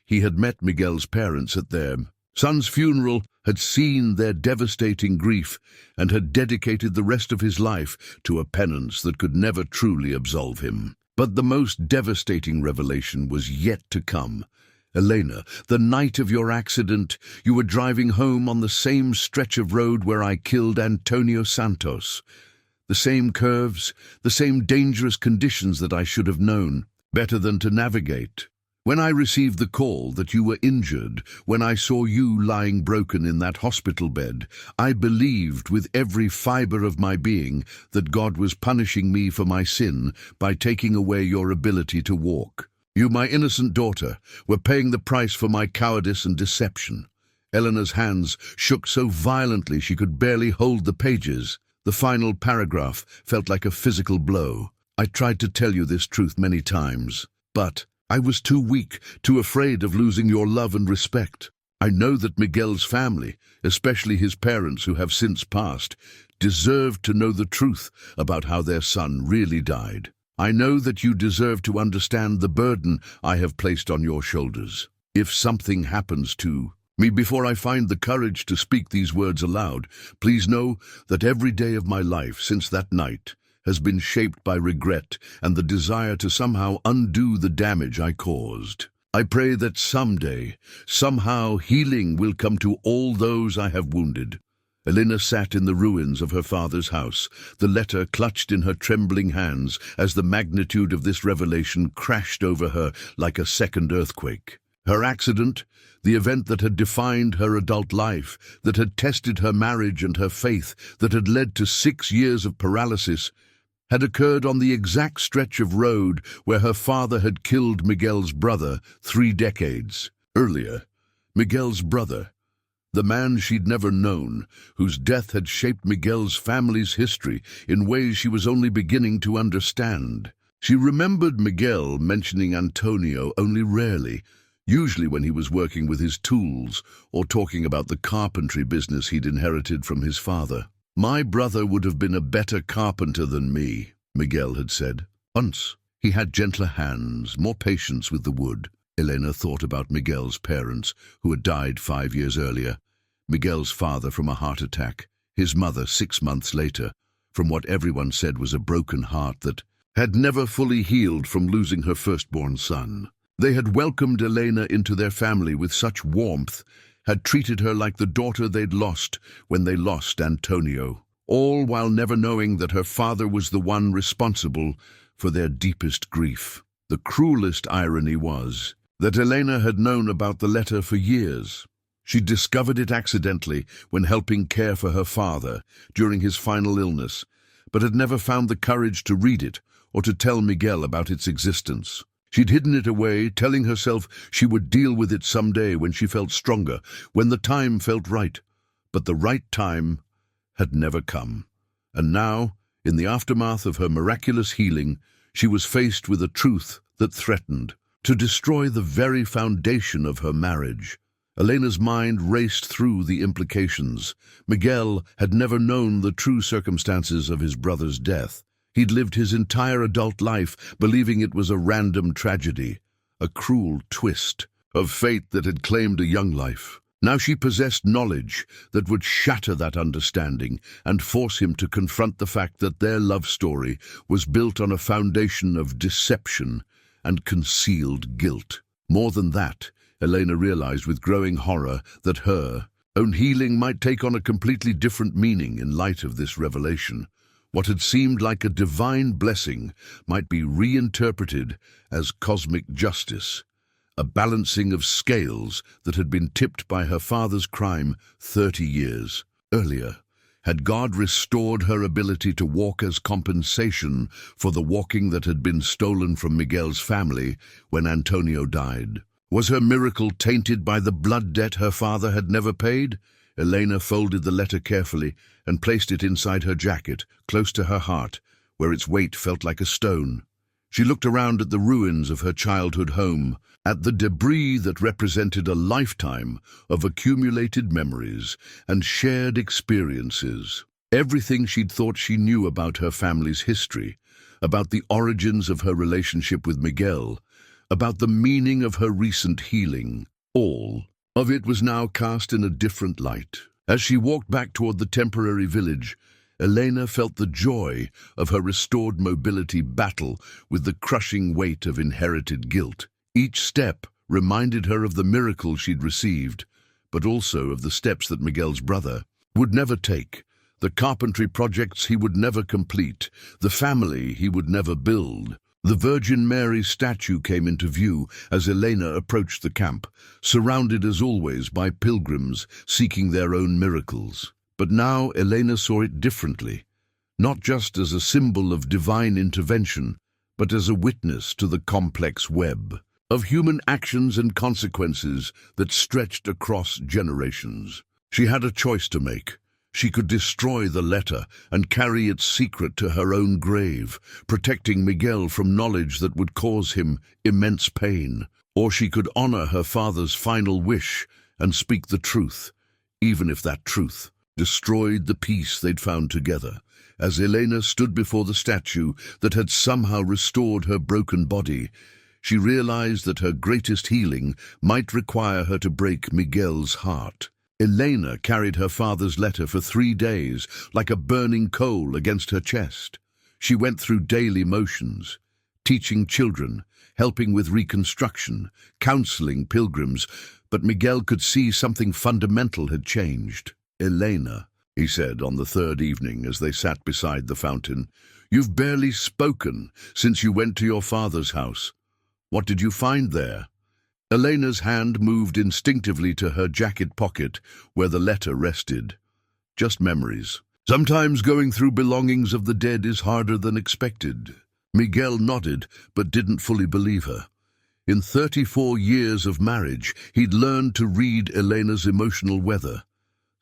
Speaker 1: He had met Miguel's parents at their son's funeral, had seen their devastating grief, and had dedicated the rest of his life to a penance that could never truly absolve him. But the most devastating revelation was yet to come. Elena, the night of your accident, you were driving home on the same stretch of road where I killed Antonio Santos. The same curves, the same dangerous conditions that I should have known better than to navigate. When I received the call that you were injured, when I saw you lying broken in that hospital bed, I believed with every fiber of my being that God was punishing me for my sin by taking away your ability to walk. You, my innocent daughter, were paying the price for my cowardice and deception. Eleanor's hands shook so violently she could barely hold the pages. The final paragraph felt like a physical blow. I tried to tell you this truth many times, but I was too weak, too afraid of losing your love and respect. I know that Miguel's family, especially his parents who have since passed, deserved to know the truth about how their son really died. I know that you deserve to understand the burden I have placed on your shoulders. If something happens to me before I find the courage to speak these words aloud, please know that every day of my life since that night has been shaped by regret and the desire to somehow undo the damage I caused. I pray that someday, somehow, healing will come to all those I have wounded. Elena sat in the ruins of her father's house, the letter clutched in her trembling hands as the magnitude of this revelation crashed over her like a second earthquake. Her accident, the event that had defined her adult life, that had tested her marriage and her faith, that had led to 6 years of paralysis, had occurred on the exact stretch of road where her father had killed Miguel's brother 3 decades earlier. Miguel's brother, the man she'd never known, whose death had shaped Miguel's family's history in ways she was only beginning to understand. She remembered Miguel mentioning Antonio only rarely, usually when he was working with his tools or talking about the carpentry business he'd inherited from his father. My brother would have been a better carpenter than me, Miguel had said. Once, he had gentler hands, more patience with the wood. Elena thought about Miguel's parents, who had died 5 years earlier. Miguel's father from a heart attack, his mother 6 months later, from what everyone said was a broken heart that had never fully healed from losing her firstborn son. They had welcomed Elena into their family with such warmth, had treated her like the daughter they'd lost when they lost Antonio, all while never knowing that her father was the one responsible for their deepest grief. The cruelest irony was that Elena had known about the letter for years. She discovered it accidentally when helping care for her father during his final illness, but had never found the courage to read it or to tell Miguel about its existence. She'd hidden it away, telling herself she would deal with it someday when she felt stronger, when the time felt right. But the right time had never come. And now, in the aftermath of her miraculous healing, she was faced with a truth that threatened to destroy the very foundation of her marriage. Elena's mind raced through the implications. Miguel had never known the true circumstances of his brother's death. He'd lived his entire adult life believing it was a random tragedy, a cruel twist of fate that had claimed a young life. Now she possessed knowledge that would shatter that understanding and force him to confront the fact that their love story was built on a foundation of deception and concealed guilt. More than that, Elena realized with growing horror that her own healing might take on a completely different meaning in light of this revelation. What had seemed like a divine blessing might be reinterpreted as cosmic justice, a balancing of scales that had been tipped by her father's crime 30 years earlier. Had God restored her ability to walk as compensation for the walking that had been stolen from Miguel's family when Antonio died? Was her miracle tainted by the blood debt her father had never paid? Elena folded the letter carefully and placed it inside her jacket, close to her heart, where its weight felt like a stone. She looked around at the ruins of her childhood home, at the debris that represented a lifetime of accumulated memories and shared experiences. Everything she'd thought she knew about her family's history, about the origins of her relationship with Miguel, about the meaning of her recent healing, all of it was now cast in a different light. As she walked back toward the temporary village, Elena felt the joy of her restored mobility battle with the crushing weight of inherited guilt. Each step reminded her of the miracle she'd received, but also of the steps that Miguel's brother would never take, the carpentry projects he would never complete, the family he would never build. The Virgin Mary statue came into view as Elena approached the camp, surrounded as always by pilgrims seeking their own miracles. But now Elena saw it differently, not just as a symbol of divine intervention, but as a witness to the complex web of human actions and consequences that stretched across generations. She had a choice to make. She could destroy the letter and carry its secret to her own grave, protecting Miguel from knowledge that would cause him immense pain. Or she could honor her father's final wish and speak the truth, even if that truth destroyed the peace they'd found together. As Elena stood before the statue that had somehow restored her broken body, she realized that her greatest healing might require her to break Miguel's heart. Elena carried her father's letter for 3 days, like a burning coal against her chest. She went through daily motions, teaching children, helping with reconstruction, counseling pilgrims, but Miguel could see something fundamental had changed. "Elena," he said on the 3rd evening as they sat beside the fountain, "you've barely spoken since you went to your father's house. What did you find there?" Elena's hand moved instinctively to her jacket pocket where the letter rested. "Just memories. Sometimes going through belongings of the dead is harder than expected." Miguel nodded, but didn't fully believe her. In 34 years of marriage, he'd learned to read Elena's emotional weather.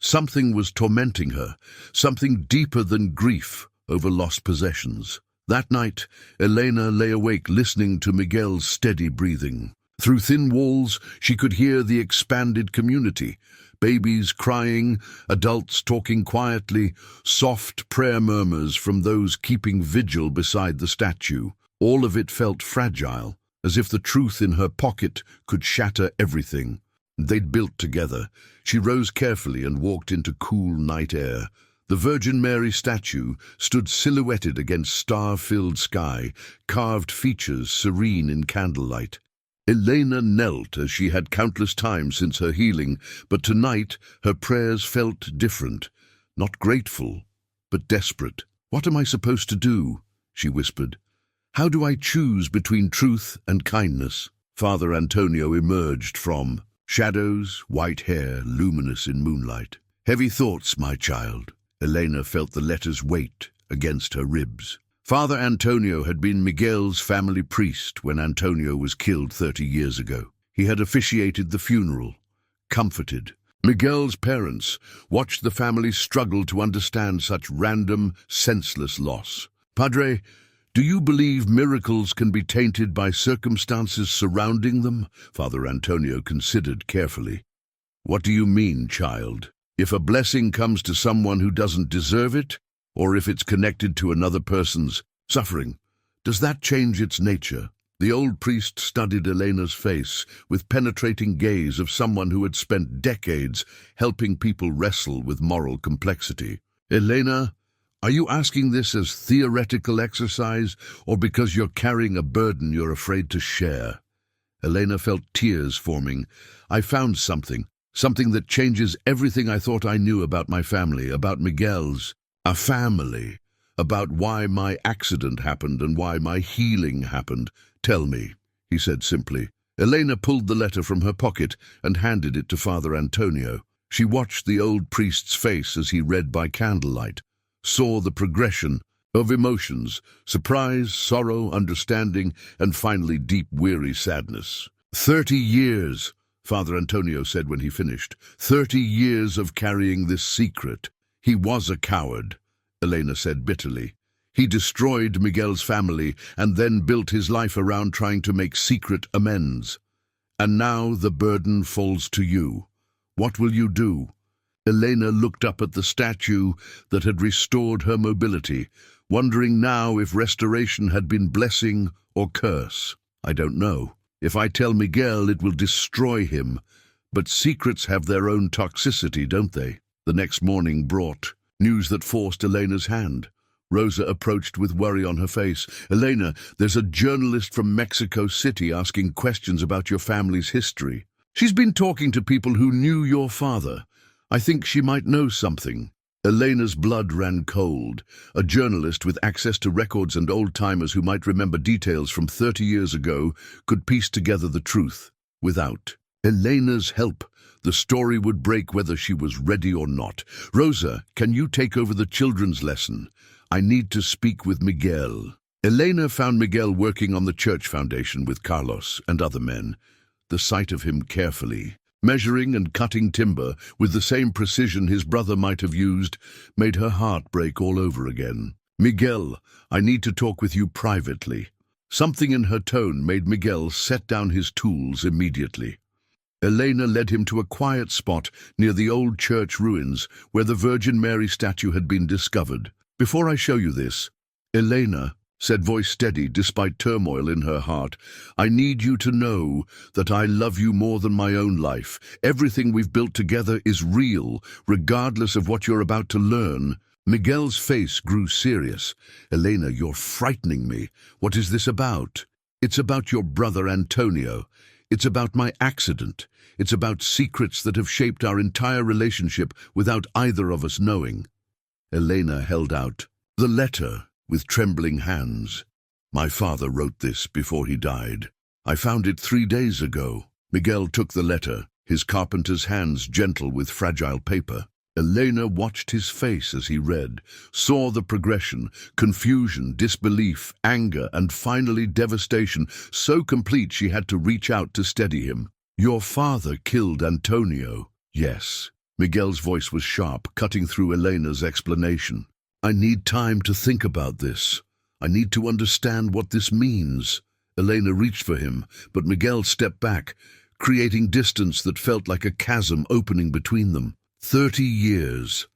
Speaker 1: Something was tormenting her, something deeper than grief over lost possessions. That night, Elena lay awake listening to Miguel's steady breathing. Through thin walls, she could hear the expanded community, babies crying, adults talking quietly, soft prayer murmurs from those keeping vigil beside the statue. All of it felt fragile, as if the truth in her pocket could shatter everything. They'd built together. She rose carefully and walked into cool night air. The Virgin Mary statue stood silhouetted against star-filled sky, carved features serene in candlelight. Elena knelt as she had countless times since her healing, but tonight her prayers felt different, not grateful, but desperate. "What am I supposed to do?" she whispered. "How do I choose between truth and kindness?" Father Antonio emerged from shadows, white hair luminous in moonlight. "Heavy thoughts, my child." Elena felt the letter's weight against her ribs. Father Antonio had been Miguel's family priest when Antonio was killed 30 years ago. He had officiated the funeral, comforted. Miguel's parents watched the family struggle to understand such random, senseless loss. "Padre, do you believe miracles can be tainted by circumstances surrounding them?" Father Antonio considered carefully. "What do you mean, child? If a blessing comes to someone who doesn't deserve it, or if it's connected to another person's suffering, does that change its nature?" The old priest studied Elena's face with penetrating gaze of someone who had spent decades helping people wrestle with moral complexity. "Elena, are you asking this as theoretical exercise, or because you're carrying a burden you're afraid to share?" Elena felt tears forming. "I found something that changes everything I thought I knew about my family, about Miguel's. A family. About why my accident happened and why my healing happened. Tell me," he said simply. Elena pulled the letter from her pocket and handed it to Father Antonio. She watched the old priest's face as he read by candlelight, saw the progression of emotions: surprise, sorrow, understanding, and finally deep, weary sadness. 30 years, Father Antonio said when he finished. 30 years of carrying this secret. "He was a coward," Elena said bitterly. "He destroyed Miguel's family and then built his life around trying to make secret amends. And now the burden falls to you. What will you do?" Elena looked up at the statue that had restored her mobility, wondering now if restoration had been blessing or curse. "I don't know. If I tell Miguel, it will destroy him. But secrets have their own toxicity, don't they?" The next morning brought news that forced Elena's hand. Rosa approached with worry on her face. "Elena, there's a journalist from Mexico City asking questions about your family's history. She's been talking to people who knew your father. I think she might know something." Elena's blood ran cold. A journalist with access to records and old-timers who might remember details from 30 years ago could piece together the truth. Without Elena's help, the story would break whether she was ready or not. "Rosa, can you take over the children's lesson? I need to speak with Miguel." Elena found Miguel working on the church foundation with Carlos and other men. The sight of him carefully, measuring and cutting timber with the same precision his brother might have used, made her heart break all over again. "Miguel, I need to talk with you privately." Something in her tone made Miguel set down his tools immediately. Elena led him to a quiet spot near the old church ruins where the Virgin Mary statue had been discovered. "Before I show you this, Elena," said, voice steady despite turmoil in her heart, "I need you to know that I love you more than my own life. Everything we've built together is real, regardless of what you're about to learn." Miguel's face grew serious. "Elena, you're frightening me. What is this about?" "It's about your brother Antonio. It's about my accident. It's about secrets that have shaped our entire relationship without either of us knowing." Elena held out the letter with trembling hands. "My father wrote this before he died. I found it 3 days ago." Miguel took the letter, his carpenter's hands gentle with fragile paper. Elena watched his face as he read, saw the progression: confusion, disbelief, anger, and finally devastation, so complete she had to reach out to steady him. "Your father killed Antonio." "Yes." Miguel's voice was sharp, cutting through Elena's explanation. "I need time to think about this. I need to understand what this means." Elena reached for him, but Miguel stepped back, creating distance that felt like a chasm opening between them. 30 years.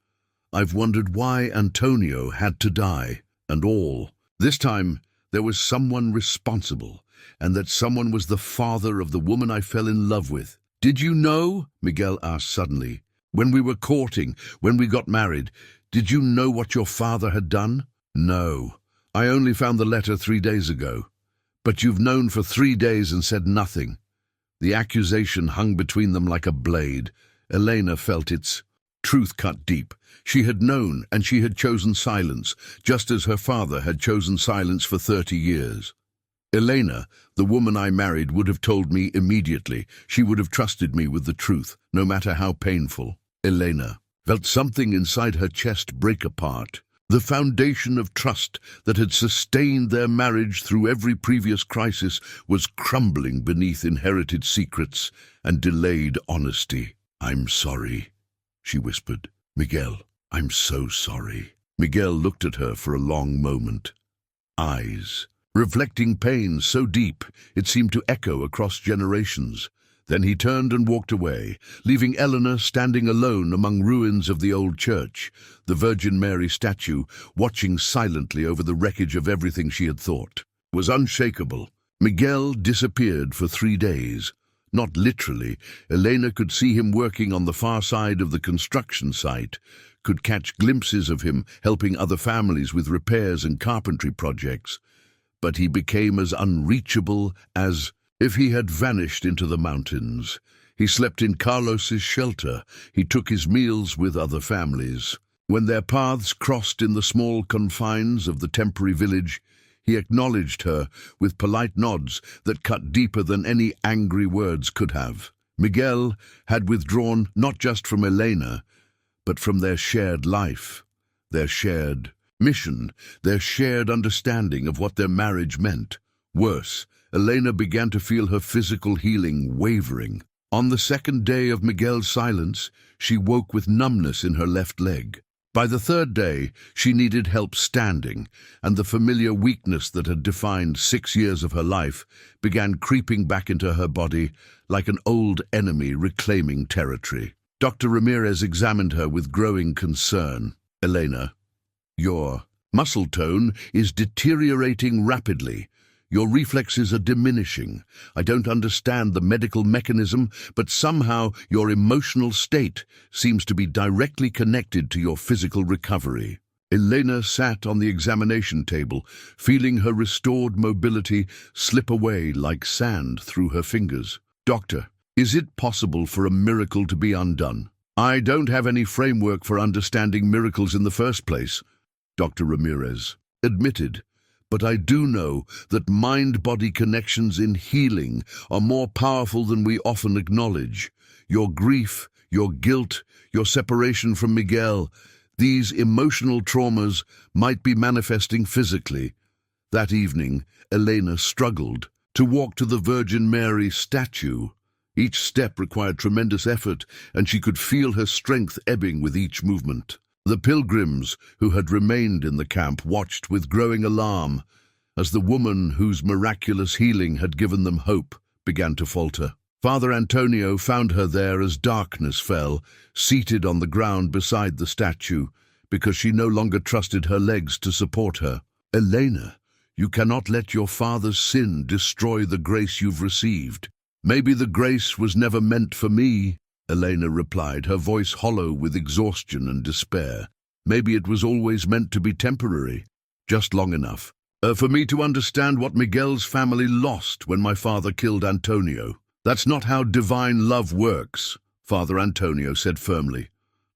Speaker 1: I've wondered why Antonio had to die, and all. This time, there was someone responsible, and that someone was the father of the woman I fell in love with. "Did you know?" Miguel asked suddenly. "When we were courting, when we got married, did you know what your father had done?" "No. I only found the letter 3 days ago." "But you've known for 3 days and said nothing." The accusation hung between them like a blade. Elena felt its truth cut deep. She had known, and she had chosen silence, just as her father had chosen silence for 30 years. "Elena, the woman I married, would have told me immediately. She would have trusted me with the truth, no matter how painful." Elena felt something inside her chest break apart. The foundation of trust that had sustained their marriage through every previous crisis was crumbling beneath inherited secrets and delayed honesty. "I'm sorry," she whispered. "Miguel, I'm so sorry." Miguel looked at her for a long moment. Eyes, reflecting pain so deep it seemed to echo across generations. Then he turned and walked away, leaving Elena standing alone among ruins of the old church, the Virgin Mary statue watching silently over the wreckage of everything she had thought. It was unshakable. Miguel disappeared for 3 days. Not literally. Elena could see him working on the far side of the construction site, could catch glimpses of him helping other families with repairs and carpentry projects. But he became as unreachable as if he had vanished into the mountains. He slept in Carlos's shelter. He took his meals with other families. When their paths crossed in the small confines of the temporary village, he acknowledged her with polite nods that cut deeper than any angry words could have. Miguel had withdrawn not just from Elena, but from their shared life, their shared mission, their shared understanding of what their marriage meant. Worse, Elena began to feel her physical healing wavering. On the 2nd day of Miguel's silence, she woke with numbness in her left leg. By the 3rd day, she needed help standing, and the familiar weakness that had defined 6 years of her life began creeping back into her body like an old enemy reclaiming territory. Dr. Ramirez examined her with growing concern. "Elena, your muscle tone is deteriorating rapidly. Your reflexes are diminishing. I don't understand the medical mechanism, but somehow your emotional state seems to be directly connected to your physical recovery." Elena sat on the examination table, feeling her restored mobility slip away like sand through her fingers. "Doctor, is it possible for a miracle to be undone?" "I don't have any framework for understanding miracles in the first place," Dr. Ramirez admitted. "But I do know that mind-body connections in healing are more powerful than we often acknowledge. Your grief, your guilt, your separation from Miguel, these emotional traumas might be manifesting physically." That evening, Elena struggled to walk to the Virgin Mary statue. Each step required tremendous effort, and she could feel her strength ebbing with each movement. The pilgrims who had remained in the camp watched with growing alarm as the woman whose miraculous healing had given them hope began to falter. Father Antonio found her there as darkness fell, seated on the ground beside the statue, because she no longer trusted her legs to support her. "Elena, you cannot let your father's sin destroy the grace you've received." "Maybe the grace was never meant for me," Elena replied, her voice hollow with exhaustion and despair. "Maybe it was always meant to be temporary, just long enough for me to understand what Miguel's family lost when my father killed Antonio." "That's not how divine love works," Father Antonio said firmly.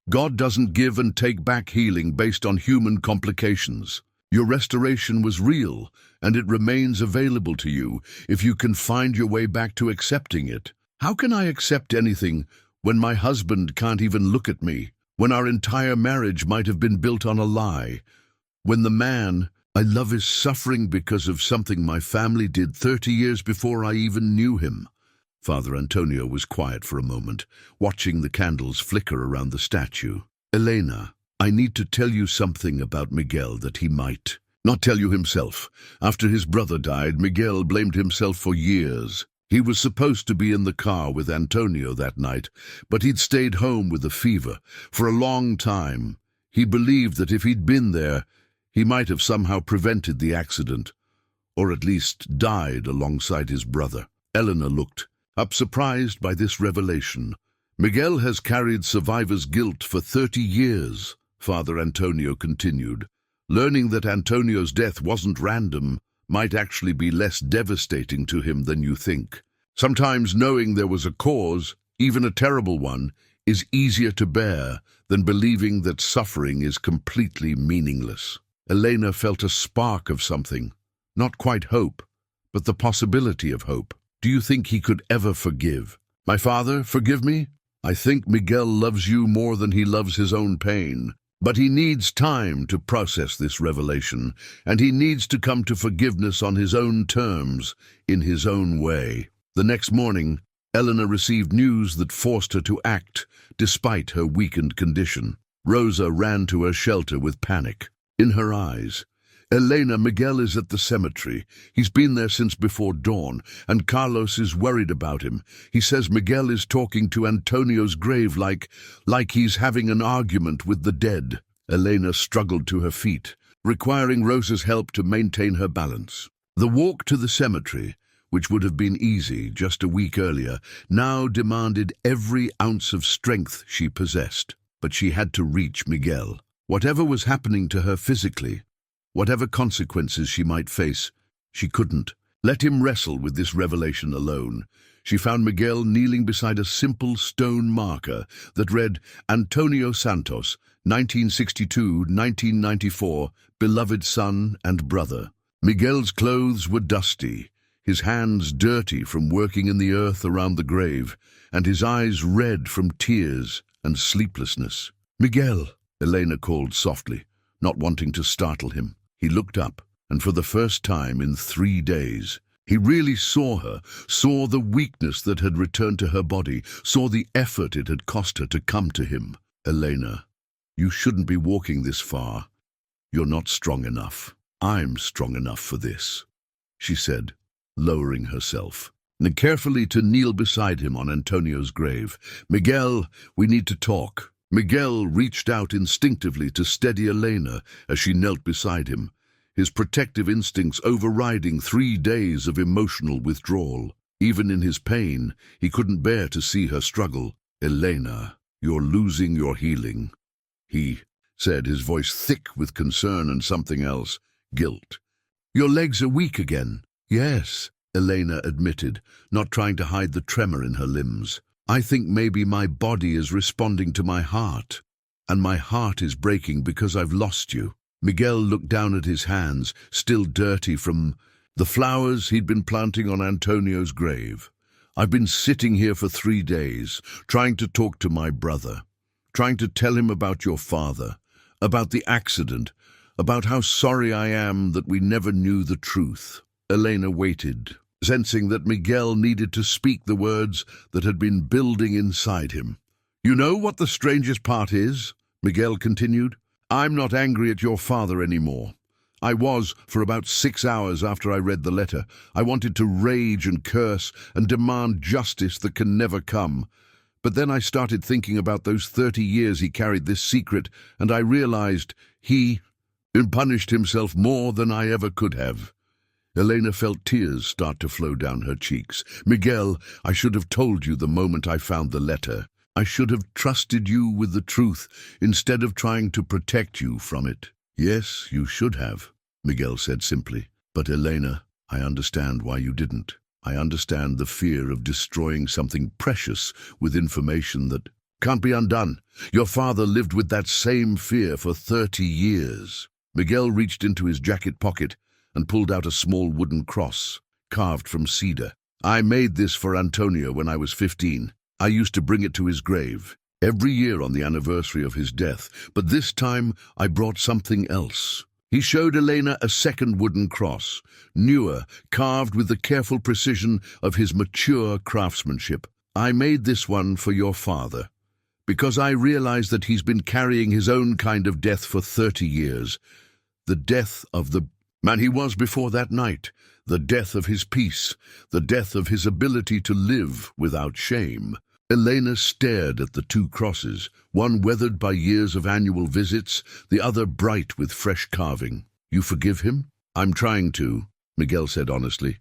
Speaker 1: "God doesn't give and take back healing based on human complications. Your restoration was real, and it remains available to you if you can find your way back to accepting it." "How can I accept anything when my husband can't even look at me, when our entire marriage might have been built on a lie, when the man I love is suffering because of something my family did 30 years before I even knew him?" Father Antonio was quiet for a moment, watching the candles flicker around the statue. "Elena, I need to tell you something about Miguel that he might not tell you himself. After his brother died, Miguel blamed himself for years. He was supposed to be in the car with Antonio that night, but he'd stayed home with a fever for a long time. He believed that if he'd been there, he might have somehow prevented the accident, or at least died alongside his brother." Elena looked up, surprised by this revelation. "Miguel has carried survivor's guilt for 30 years, Father Antonio continued. "Learning that Antonio's death wasn't random might actually be less devastating to him than you think. Sometimes knowing there was a cause, even a terrible one, is easier to bear than believing that suffering is completely meaningless." Elena felt a spark of something, not quite hope, but the possibility of hope. "Do you think he could ever forgive?" "My father, forgive me? I think Miguel loves you more than he loves his own pain. But he needs time to process this revelation, and he needs to come to forgiveness on his own terms, in his own way. The next morning, Elena received news that forced her to act, despite her weakened condition. Rosa ran to her shelter with panic. In her eyes, "Elena, Miguel is at the cemetery. He's been there since before dawn, and Carlos is worried about him. He says Miguel is talking to Antonio's grave like he's having an argument with the dead." Elena struggled to her feet, requiring Rosa's help to maintain her balance. The walk to the cemetery, which would have been easy just a week earlier, now demanded every ounce of strength she possessed. But she had to reach Miguel. Whatever was happening to her physically, whatever consequences she might face, she couldn't let him wrestle with this revelation alone. She found Miguel kneeling beside a simple stone marker that read, "Antonio Santos, 1962-1994, beloved son and brother." Miguel's clothes were dusty, his hands dirty from working in the earth around the grave, and his eyes red from tears and sleeplessness. "Miguel," Elena called softly, not wanting to startle him. He looked up, and for the first time in 3 days, he really saw her, saw the weakness that had returned to her body, saw the effort it had cost her to come to him. "Elena, you shouldn't be walking this far. You're not strong enough. I'm strong enough for this," she said, lowering herself, and carefully to kneel beside him on Antonio's grave. "Miguel, we need to talk." Miguel reached out instinctively to steady Elena as she knelt beside him, his protective instincts overriding 3 days of emotional withdrawal. Even in his pain, he couldn't bear to see her struggle. "Elena, you're losing your healing," he said, his voice thick with concern and something else, guilt. "Your legs are weak again." "Yes," Elena admitted, not trying to hide the tremor in her limbs. "I think maybe my body is responding to my heart, and my heart is breaking because I've lost you." Miguel looked down at his hands, still dirty from the flowers he'd been planting on Antonio's grave. "I've been sitting here for 3 days, trying to talk to my brother, trying to tell him about your father, about the accident, about how sorry I am that we never knew the truth." Elena waited, sensing that Miguel needed to speak the words that had been building inside him. "You know what the strangest part is?" Miguel continued. "I'm not angry at your father anymore. I was for about 6 hours after I read the letter. I wanted to rage and curse and demand justice that can never come. But then I started thinking about those 30 years he carried this secret, and I realized he punished himself more than I ever could have." Elena felt tears start to flow down her cheeks. "Miguel, I should have told you the moment I found the letter. I should have trusted you with the truth instead of trying to protect you from it." "Yes, you should have," Miguel said simply. "But Elena, I understand why you didn't. I understand the fear of destroying something precious with information that can't be undone. Your father lived with that same fear for 30 years. Miguel reached into his jacket pocket and pulled out a small wooden cross, carved from cedar. "I made this for Antonio when I was 15. I used to bring it to his grave every year on the anniversary of his death, but this time I brought something else." He showed Elena a second wooden cross, newer, carved with the careful precision of his mature craftsmanship. "I made this one for your father, because I realized that he's been carrying his own kind of death for 30 years. The death of the man he was before that night, the death of his peace, the death of his ability to live without shame." Elena stared at the 2 crosses, one weathered by years of annual visits, the other bright with fresh carving. "You forgive him?" "I'm trying to," Miguel said honestly.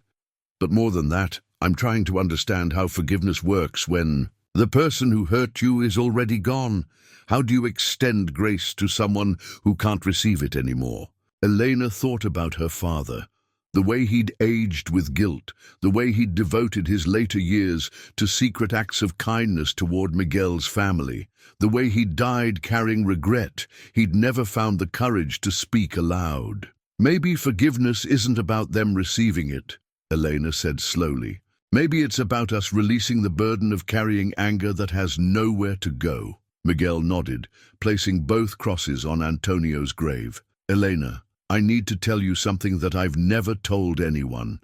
Speaker 1: "But more than that, I'm trying to understand how forgiveness works when the person who hurt you is already gone. How do you extend grace to someone who can't receive it anymore?" Elena thought about her father, the way he'd aged with guilt, the way he'd devoted his later years to secret acts of kindness toward Miguel's family, the way he'd died carrying regret he'd never found the courage to speak aloud. "Maybe forgiveness isn't about them receiving it," Elena said slowly. "Maybe it's about us releasing the burden of carrying anger that has nowhere to go." Miguel nodded, placing both crosses on Antonio's grave. Elena, I need to tell you something that I've never told anyone.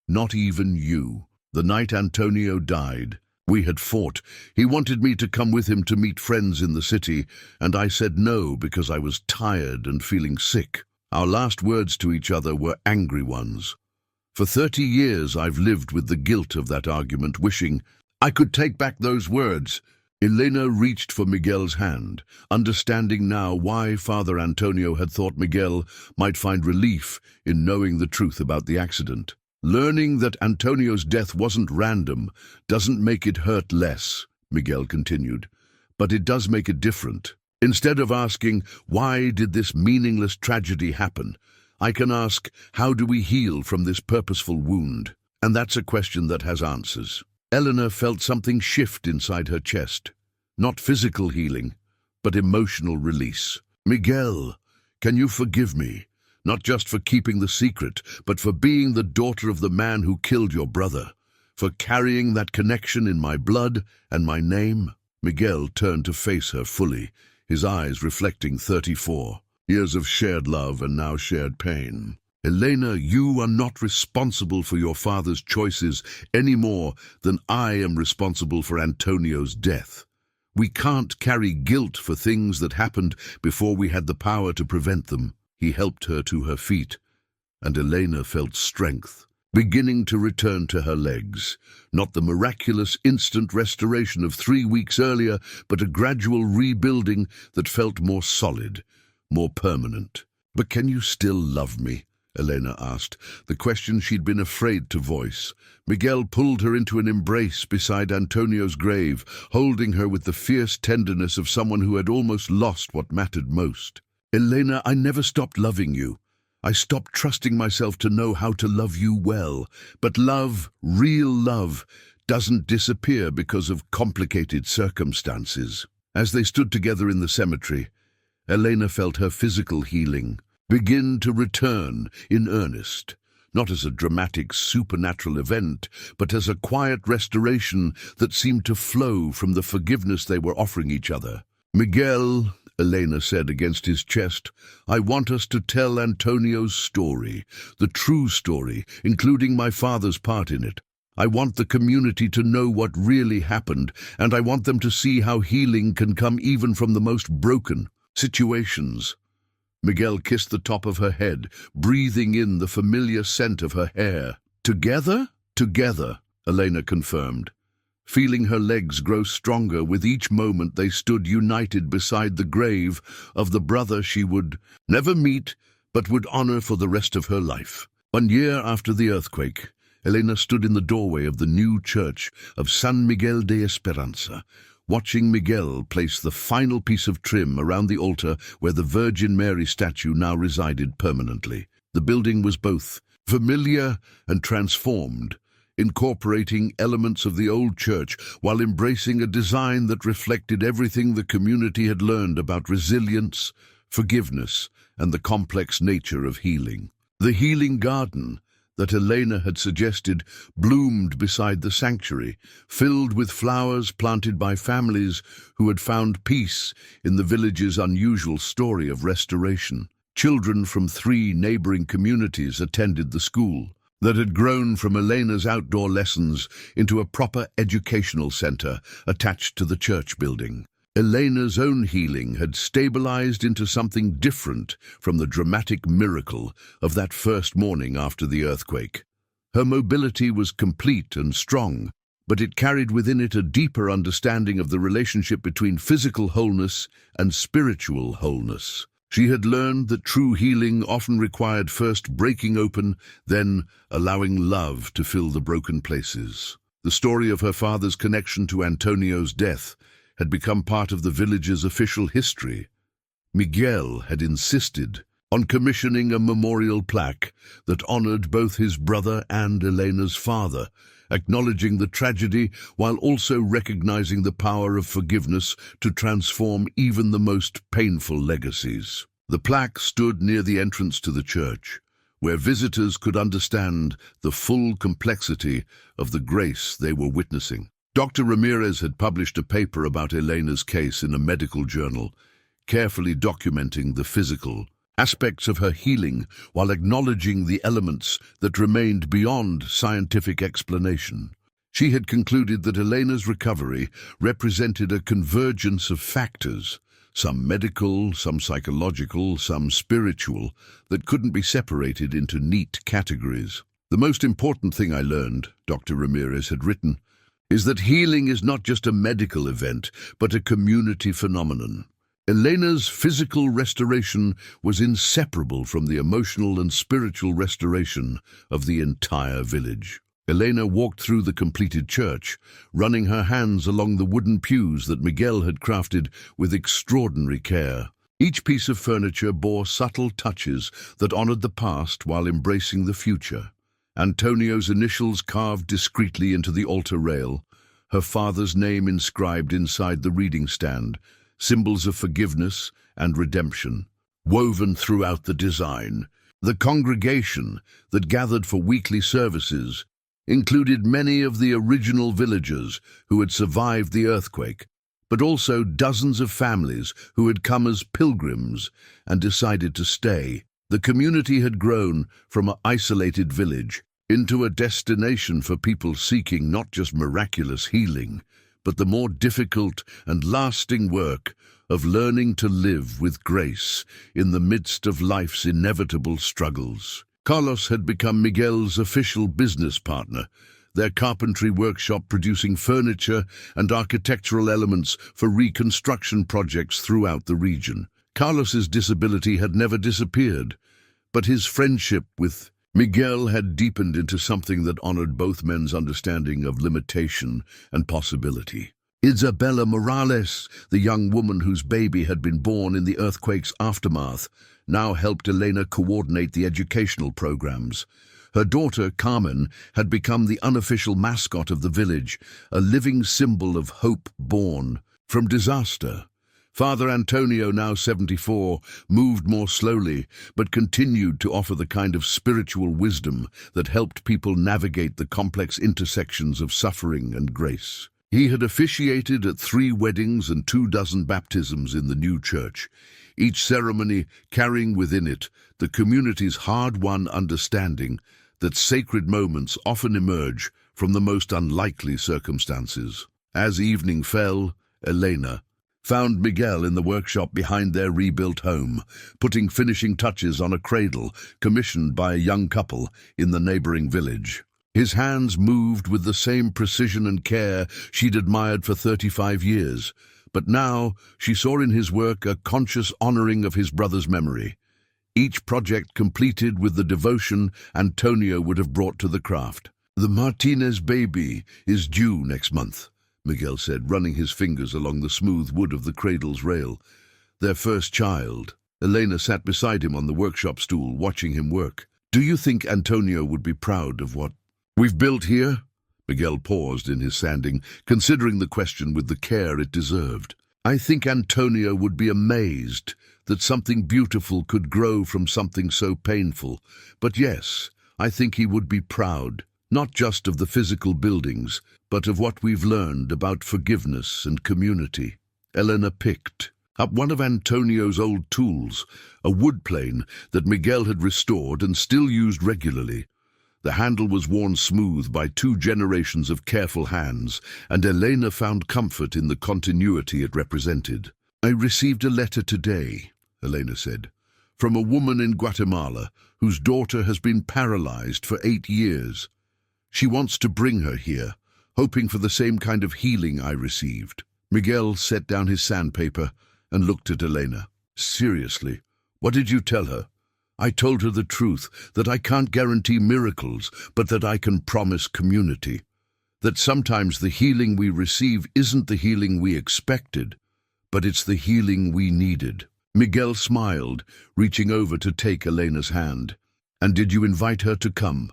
Speaker 1: Not even you. The night Antonio died, we had fought. He wanted me to come with him to meet friends in the city, and I said no because I was tired and feeling sick. Our last words to each other were angry ones. For 30 years I've lived with the guilt of that argument, wishing I could take back those words. Elena reached for Miguel's hand, understanding now why Father Antonio had thought Miguel might find relief in knowing the truth about the accident. Learning that Antonio's death wasn't random doesn't make it hurt less, Miguel continued, but it does make it different. Instead of asking, why did this meaningless tragedy happen, I can ask, how do we heal from this purposeful wound? And that's a question that has answers. Elena felt something shift inside her chest. Not physical healing, but emotional release. Miguel, can you forgive me? Not just for keeping the secret, but for being the daughter of the man who killed your brother. For carrying that connection in my blood and my name? Miguel turned to face her fully, his eyes reflecting 34 years of shared love and now shared pain. Elena, you are not responsible for your father's choices any more than I am responsible for Antonio's death. We can't carry guilt for things that happened before we had the power to prevent them. He helped her to her feet, and Elena felt strength beginning to return to her legs. Not the miraculous instant restoration of 3 weeks earlier, but a gradual rebuilding that felt more solid, more permanent. But can you still love me? Elena asked, the question she'd been afraid to voice. Miguel pulled her into an embrace beside Antonio's grave, holding her with the fierce tenderness of someone who had almost lost what mattered most. Elena, I never stopped loving you. I stopped trusting myself to know how to love you well. But love, real love, doesn't disappear because of complicated circumstances. As they stood together in the cemetery, Elena felt her physical healing begin to return in earnest, not as a dramatic supernatural event, but as a quiet restoration that seemed to flow from the forgiveness they were offering each other. Miguel, Elena said against his chest, I want us to tell Antonio's story, the true story, including my father's part in it. I want the community to know what really happened, and I want them to see how healing can come even from the most broken situations. Miguel kissed the top of her head, breathing in the familiar scent of her hair. Together? Together, Elena confirmed, feeling her legs grow stronger with each moment they stood united beside the grave of the brother she would never meet but would honor for the rest of her life. 1 year after the earthquake, Elena stood in the doorway of the new church of San Miguel de Esperanza, watching Miguel place the final piece of trim around the altar where the Virgin Mary statue now resided permanently. The building was both familiar and transformed, incorporating elements of the old church while embracing a design that reflected everything the community had learned about resilience, forgiveness, and the complex nature of healing. The healing garden that Elena had suggested bloomed beside the sanctuary, filled with flowers planted by families who had found peace in the village's unusual story of restoration. Children from 3 neighboring communities attended the school that had grown from Elena's outdoor lessons into a proper educational center attached to the church building. Elena's own healing had stabilized into something different from the dramatic miracle of that first morning after the earthquake. Her mobility was complete and strong, but it carried within it a deeper understanding of the relationship between physical wholeness and spiritual wholeness. She had learned that true healing often required first breaking open, then allowing love to fill the broken places. The story of her father's connection to Antonio's death had become part of the village's official history. Miguel had insisted on commissioning a memorial plaque that honored both his brother and Elena's father, acknowledging the tragedy while also recognizing the power of forgiveness to transform even the most painful legacies. The plaque stood near the entrance to the church, where visitors could understand the full complexity of the grace they were witnessing. Dr. Ramirez had published a paper about Elena's case in a medical journal, carefully documenting the physical aspects of her healing while acknowledging the elements that remained beyond scientific explanation. She had concluded that Elena's recovery represented a convergence of factors, some medical, some psychological, some spiritual, that couldn't be separated into neat categories. The most important thing I learned, Dr. Ramirez had written, is that healing is not just a medical event, but a community phenomenon. Elena's physical restoration was inseparable from the emotional and spiritual restoration of the entire village. Elena walked through the completed church, running her hands along the wooden pews that Miguel had crafted with extraordinary care. Each piece of furniture bore subtle touches that honored the past while embracing the future. Antonio's initials carved discreetly into the altar rail, her father's name inscribed inside the reading stand, symbols of forgiveness and redemption, woven throughout the design. The congregation that gathered for weekly services included many of the original villagers who had survived the earthquake, but also dozens of families who had come as pilgrims and decided to stay. The community had grown from an isolated village into a destination for people seeking not just miraculous healing, but the more difficult and lasting work of learning to live with grace in the midst of life's inevitable struggles. Carlos had become Miguel's official business partner, their carpentry workshop producing furniture and architectural elements for reconstruction projects throughout the region. Carlos's disability had never disappeared, but his friendship with Miguel had deepened into something that honored both men's understanding of limitation and possibility. Isabella Morales, the young woman whose baby had been born in the earthquake's aftermath, now helped Elena coordinate the educational programs. Her daughter, Carmen, had become the unofficial mascot of the village, a living symbol of hope born from disaster. Father Antonio, now 74, moved more slowly, but continued to offer the kind of spiritual wisdom that helped people navigate the complex intersections of suffering and grace. He had officiated at 3 weddings and 24 baptisms in the new church, each ceremony carrying within it the community's hard-won understanding that sacred moments often emerge from the most unlikely circumstances. As evening fell, Elena found Miguel in the workshop behind their rebuilt home, putting finishing touches on a cradle commissioned by a young couple in the neighboring village. His hands moved with the same precision and care she'd admired for 35 years, but now she saw in his work a conscious honoring of his brother's memory. Each project completed with the devotion Antonio would have brought to the craft. "The Martinez baby is due next month," Miguel said, running his fingers along the smooth wood of the cradle's rail. "Their first child." Elena sat beside him on the workshop stool, watching him work. "Do you think Antonio would be proud of what we've built here?" Miguel paused in his sanding, considering the question with the care it deserved. "I think Antonio would be amazed that something beautiful could grow from something so painful. But yes, I think he would be proud, not just of the physical buildings, but of what we've learned about forgiveness and community." Elena picked up one of Antonio's old tools, a wood plane that Miguel had restored and still used regularly. The handle was worn smooth by 2 generations of careful hands, and Elena found comfort in the continuity it represented. "I received a letter today," Elena said, "from a woman in Guatemala whose daughter has been paralyzed for 8 years. She wants to bring her here, hoping for the same kind of healing I received." Miguel set down his sandpaper and looked at Elena. "Seriously, what did you tell her?" "I told her the truth, that I can't guarantee miracles, but that I can promise community. That sometimes the healing we receive isn't the healing we expected, but it's the healing we needed." Miguel smiled, reaching over to take Elena's hand. "And did you invite her to come?"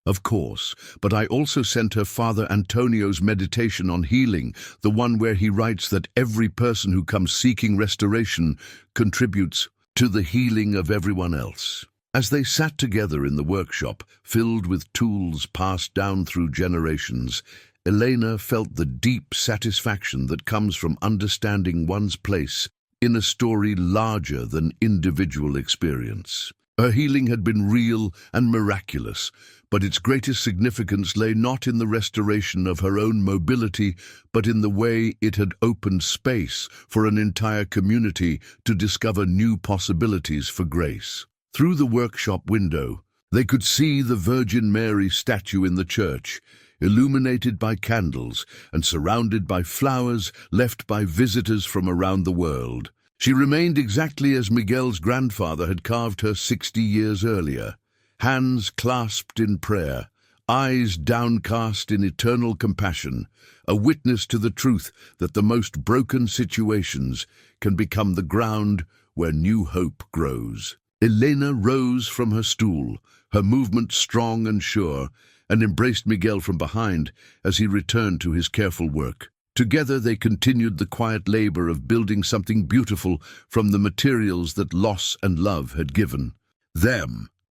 Speaker 1: "Of course, but I also sent her Father Antonio's meditation on healing, the one where he writes that every person who comes seeking restoration contributes to the healing of everyone else." As they sat together in the workshop, filled with tools passed down through generations, Elena felt the deep satisfaction that comes from understanding one's place in a story larger than individual experience. Her healing had been real and miraculous, but its greatest significance lay not in the restoration of her own mobility, but in the way it had opened space for an entire community to discover new possibilities for grace. Through the workshop window, they could see the Virgin Mary statue in the church, illuminated by candles and surrounded by flowers left by visitors from around the world. She remained exactly as Miguel's grandfather had carved her 60 years earlier, hands clasped in prayer, eyes downcast in eternal compassion, a witness to the truth that the most broken situations can become the ground where new hope grows. Elena rose from her stool, her movement strong and sure, and embraced Miguel from behind as he returned to his careful work. Together they continued the quiet labor of building something beautiful from the materials that loss and love had given them.